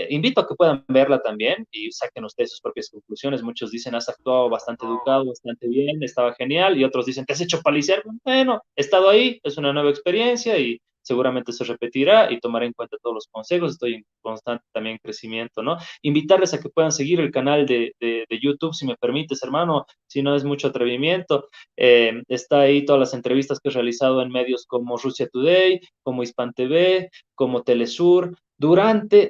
Speaker 2: invito a que puedan verla también y saquen ustedes sus propias conclusiones. Muchos dicen, has actuado bastante educado, bastante bien, estaba genial, y otros dicen, te has hecho paliciar. Bueno, he estado ahí, es una nueva experiencia y seguramente se repetirá y tomaré en cuenta todos los consejos. Estoy en constante también crecimiento, ¿no? Invitarles a que puedan seguir el canal de YouTube, si me permites, hermano, si no es mucho atrevimiento. Está ahí todas las entrevistas que he realizado en medios como Rusia Today, como Hispan TV, como Telesur,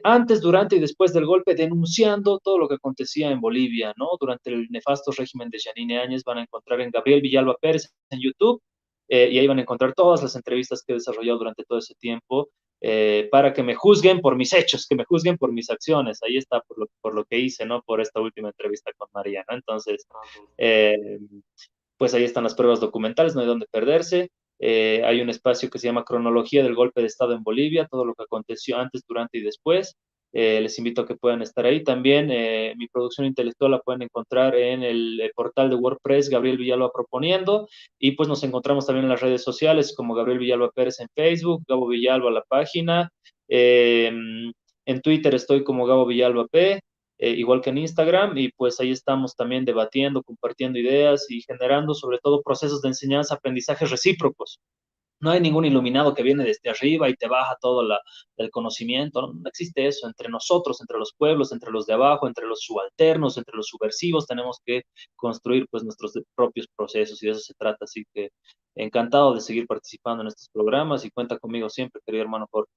Speaker 2: antes, durante y después del golpe, denunciando todo lo que acontecía en Bolivia, ¿no? Durante el nefasto régimen de Yanine Áñez. Van a encontrar en Gabriel Villalba Pérez en YouTube, y ahí van a encontrar todas las entrevistas que he desarrollado durante todo ese tiempo, para que me juzguen por mis hechos, que me juzguen por mis acciones. Ahí está por lo que hice, ¿no? Por esta última entrevista con María, ¿no? Entonces, eh, pues ahí están las pruebas documentales, no hay dónde perderse. Hay un espacio que se llama Cronología del Golpe de Estado en Bolivia, todo lo que aconteció antes, durante y después. Les invito a que puedan estar ahí. También mi producción intelectual la pueden encontrar en el portal de WordPress, Gabriel Villalba Proponiendo, y pues nos encontramos también en las redes sociales como Gabriel Villalba Pérez en Facebook, Gabo Villalba la página. Eh, en Twitter estoy como Gabo Villalba P, igual que en Instagram, y pues ahí estamos también debatiendo, compartiendo ideas y generando sobre todo procesos de enseñanza, aprendizajes recíprocos. No hay ningún iluminado que viene desde arriba y te baja todo el conocimiento. No, no existe eso. Entre nosotros, entre los pueblos, entre los de abajo, entre los subalternos, entre los subversivos, tenemos que construir pues nuestros propios procesos, y de eso se trata. Así que encantado de seguir participando en estos programas, y cuenta conmigo siempre, querido hermano Jorge.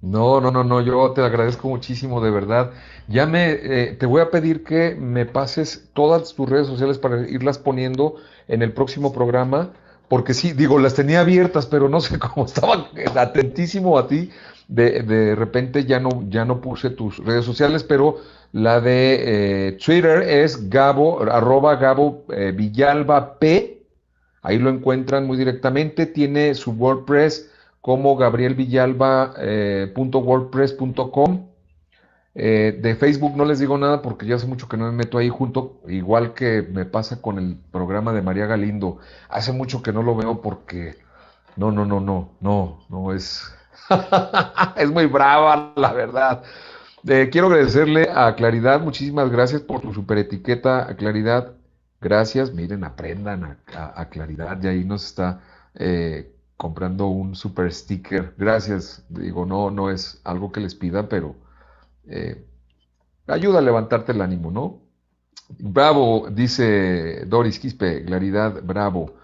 Speaker 1: No, no, no, no, yo te agradezco muchísimo, de verdad. Te voy a pedir que me pases todas tus redes sociales para irlas poniendo en el próximo programa, porque sí, digo, las tenía abiertas, pero no sé cómo estaba atentísimo a ti. De repente ya no puse tus redes sociales, pero la de Twitter es Gabo, arroba Gabo Villalba P. Ahí lo encuentran muy directamente. Tiene su WordPress como gabrielvillalba.wordpress.com. De Facebook no les digo nada porque ya hace mucho que no me meto ahí junto, igual que me pasa con el programa de María Galindo. Hace mucho que no lo veo porque no es es muy brava, la verdad. Quiero agradecerle a Claridad, muchísimas gracias por tu super etiqueta, a Claridad. Gracias, miren, aprendan a Claridad, y ahí nos está comprando un super sticker. Gracias, digo, no es algo que les pida, pero eh, ayuda a levantarte el ánimo, ¿no? Bravo, dice Doris Quispe, Claridad, bravo.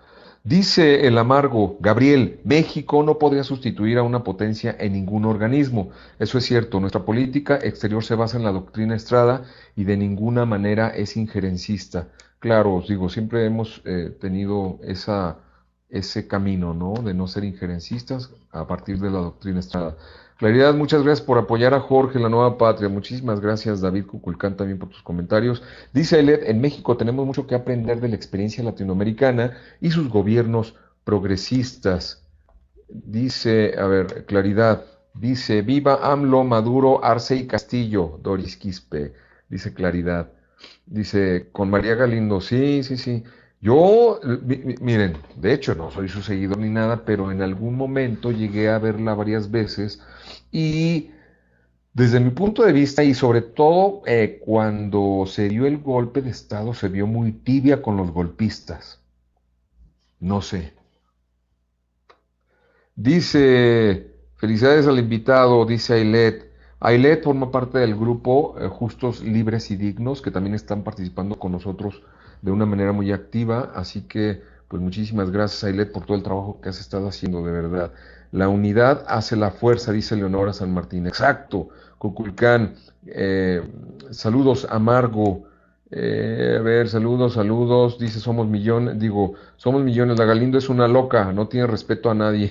Speaker 1: Dice el amargo, Gabriel, México no podría sustituir a una potencia en ningún organismo. Eso es cierto, nuestra política exterior se basa en la doctrina Estrada y de ninguna manera es injerencista. Claro, os digo, siempre hemos tenido ese camino, ¿no? De no ser injerencistas a partir de la doctrina Estrada. Claridad, muchas gracias por apoyar a Jorge en la Nueva Patria. Muchísimas gracias, David Cuculcán, también por tus comentarios. Dice Elet, en México tenemos mucho que aprender de la experiencia latinoamericana y sus gobiernos progresistas. Dice, a ver, Claridad, dice, viva AMLO, Maduro, Arce y Castillo, Doris Quispe, dice Claridad. Dice, con María Galindo, sí, sí, sí. Yo, miren, de hecho no soy su seguidor ni nada, pero en algún momento llegué a verla varias veces y desde mi punto de vista y sobre todo cuando se dio el golpe de Estado se vio muy tibia con los golpistas. No sé. Dice, felicidades al invitado, dice Ailet. Ailet forma parte del grupo Justos, Libres y Dignos, que también están participando con nosotros de una manera muy activa. Así que, pues muchísimas gracias, Ailet, por todo el trabajo que has estado haciendo, de verdad. La unidad hace la fuerza, dice Leonora San Martín. Exacto, Cuculcán. Saludos, Amargo. A ver, saludos, saludos. Dice, somos millones. Digo, somos millones. La Galindo es una loca, no tiene respeto a nadie.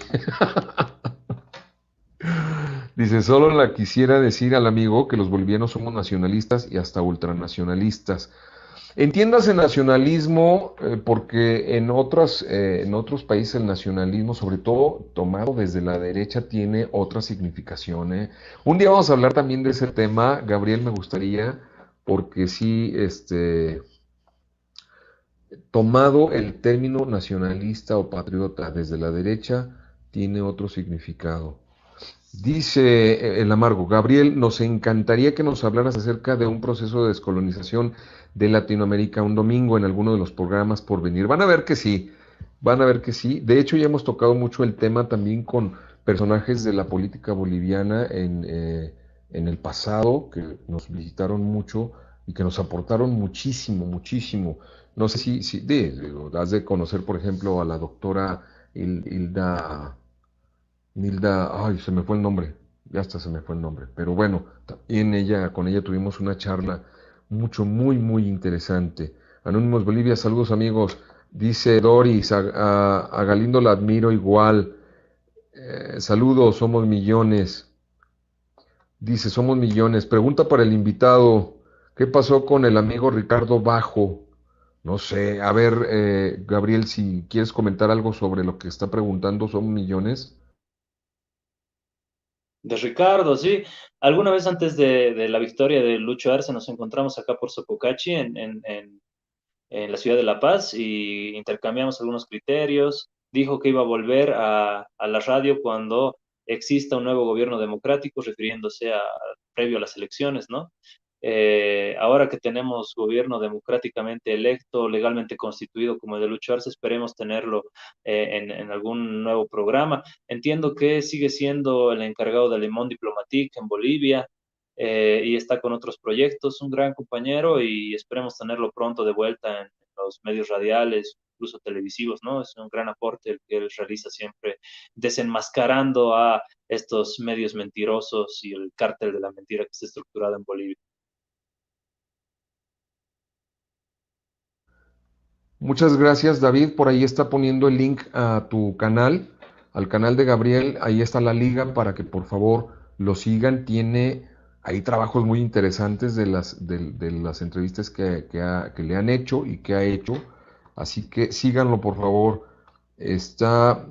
Speaker 1: Dice, solo la quisiera decir al amigo que los bolivianos somos nacionalistas y hasta ultranacionalistas. Entiéndase nacionalismo porque en otros países el nacionalismo, sobre todo tomado desde la derecha, tiene otra significación. Un día vamos a hablar también de ese tema, Gabriel, me gustaría, porque sí, tomado el término nacionalista o patriota desde la derecha, tiene otro significado. Dice el amargo, Gabriel, nos encantaría que nos hablaras acerca de un proceso de descolonización de Latinoamérica un domingo en alguno de los programas por venir. Van a ver que sí, van a ver que sí. De hecho, ya hemos tocado mucho el tema también con personajes de la política boliviana en el pasado, que nos visitaron mucho y que nos aportaron muchísimo, muchísimo. No sé digo, has de conocer, por ejemplo, a la doctora Hilda. Nilda, ay, se me fue el nombre, ya hasta se me fue el nombre, pero bueno, con ella tuvimos una charla muy, muy interesante. Anónimos Bolivia, saludos amigos, dice Doris, a Galindo la admiro igual, saludos, somos millones, dice, somos millones, pregunta para el invitado, ¿qué pasó con el amigo Ricardo Bajo? No sé, a ver, Gabriel, si quieres comentar algo sobre lo que está preguntando, ¿son millones?
Speaker 2: De Ricardo, sí. Alguna vez antes de la victoria de Lucho Arce nos encontramos acá por Sopocachi, en la ciudad de La Paz, y intercambiamos algunos criterios. Dijo que iba a volver a la radio cuando exista un nuevo gobierno democrático, refiriéndose previo a las elecciones, ¿no? Ahora que tenemos gobierno democráticamente electo, legalmente constituido como el de Lucho Arce, esperemos tenerlo en algún nuevo programa. Entiendo que sigue siendo el encargado del Le Monde Diplomatique en Bolivia, y está con otros proyectos, un gran compañero, y esperemos tenerlo pronto de vuelta en los medios radiales, incluso televisivos, ¿no? Es un gran aporte el que él realiza siempre, desenmascarando a estos medios mentirosos y el cártel de la mentira que está estructurado en Bolivia.
Speaker 1: Muchas gracias, David. Por ahí está poniendo el link a tu canal, al canal de Gabriel. Ahí está la liga para que por favor lo sigan. Tiene ahí trabajos muy interesantes de las entrevistas que le han hecho y que ha hecho. Así que síganlo, por favor. Está,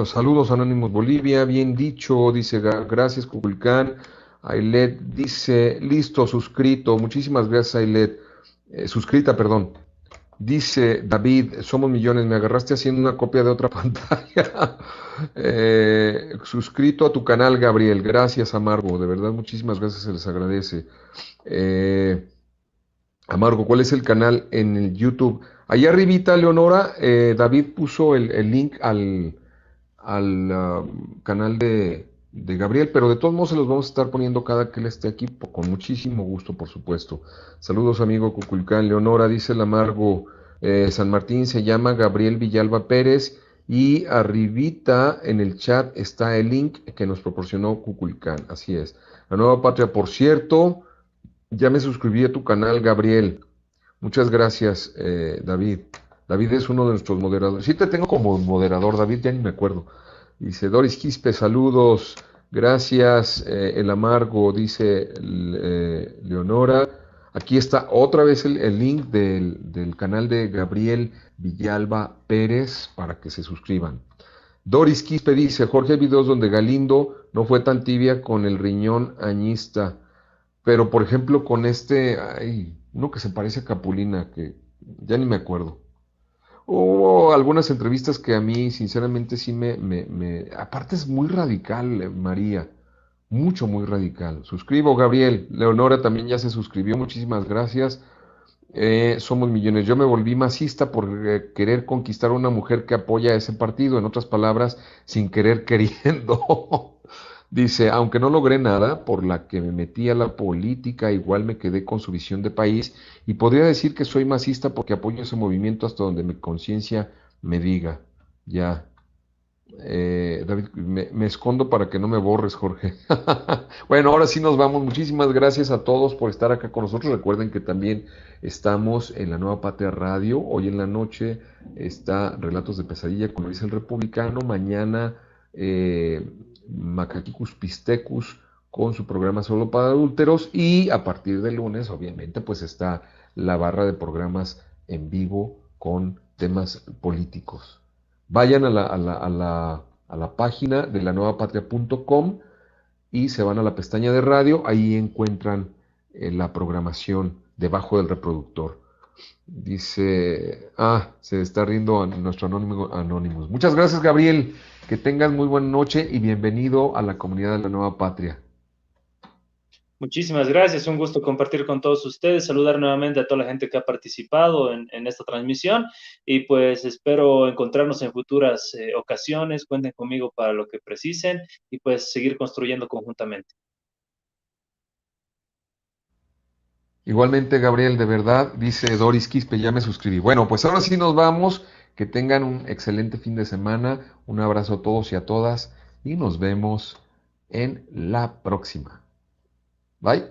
Speaker 1: saludos Anónimos Bolivia, bien dicho, dice gracias Cuculcán. Ailet dice, listo, suscrito. Muchísimas gracias, Ailet. Suscrita, perdón. Dice David, somos millones, me agarraste haciendo una copia de otra pantalla. Suscrito a tu canal, Gabriel. Gracias, Amargo. De verdad, muchísimas gracias, se les agradece. Eh, Amargo, ¿cuál es el canal en el YouTube? Allá arribita, Leonora, David puso el link al canal de Gabriel, pero de todos modos se los vamos a estar poniendo cada que él esté aquí, con muchísimo gusto, por supuesto. Saludos, amigo Cuculcán. Leonora, dice el Amargo, San Martín se llama Gabriel Villalba Pérez Y arribita en el chat está el link que nos proporcionó Kukulcán. Así es. La Nueva Patria, por cierto, ya me suscribí a tu canal, Gabriel. Muchas gracias, David. David es uno de nuestros moderadores. Sí te tengo como moderador, David, ya ni me acuerdo. Dice Doris Quispe, saludos. Gracias, El Amargo, dice Leonora. Aquí está otra vez el link del canal de Gabriel Villalba Pérez para que se suscriban. Doris Quispe dice, Jorge, hay videos donde Galindo no fue tan tibia con el riñón añista, pero por ejemplo con uno que se parece a Capulina, que ya ni me acuerdo. Hubo algunas entrevistas que a mí, sinceramente, sí Aparte es muy radical, María. Mucho, muy radical. Suscribo, Gabriel. Leonora también ya se suscribió. Muchísimas gracias. Somos millones. Yo me volví masista por querer conquistar a una mujer que apoya a ese partido. En otras palabras, sin querer queriendo. Dice, aunque no logré nada, por la que me metí a la política, igual me quedé con su visión de país y podría decir que soy masista porque apoyo ese movimiento hasta donde mi conciencia me diga. Ya, David, me escondo para que no me borres, Jorge. Bueno, ahora sí nos vamos. Muchísimas gracias a todos por estar acá con nosotros. Recuerden que también estamos en la Nueva Patria Radio. Hoy en la noche está Relatos de Pesadilla con Luis el Republicano. Mañana Macaquicus Pistecus con su programa Solo para Adúlteros. Y a partir del lunes, obviamente, pues está la barra de programas en vivo con temas políticos. Vayan a la página de la nuevapatria.com y se van a la pestaña de radio, ahí encuentran la programación debajo del reproductor. Dice, se está riendo a nuestro anónimo Anonymous. Muchas gracias, Gabriel. Que tengas muy buena noche y bienvenido a la comunidad de la Nueva Patria.
Speaker 2: Muchísimas gracias, un gusto compartir con todos ustedes, saludar nuevamente a toda la gente que ha participado en esta transmisión y pues espero encontrarnos en futuras ocasiones, cuenten conmigo para lo que precisen y pues seguir construyendo conjuntamente.
Speaker 1: Igualmente, Gabriel, de verdad, dice Doris Quispe, ya me suscribí. Bueno, pues ahora sí nos vamos. Que tengan un excelente fin de semana. Un abrazo a todos y a todas y nos vemos en la próxima. Bye.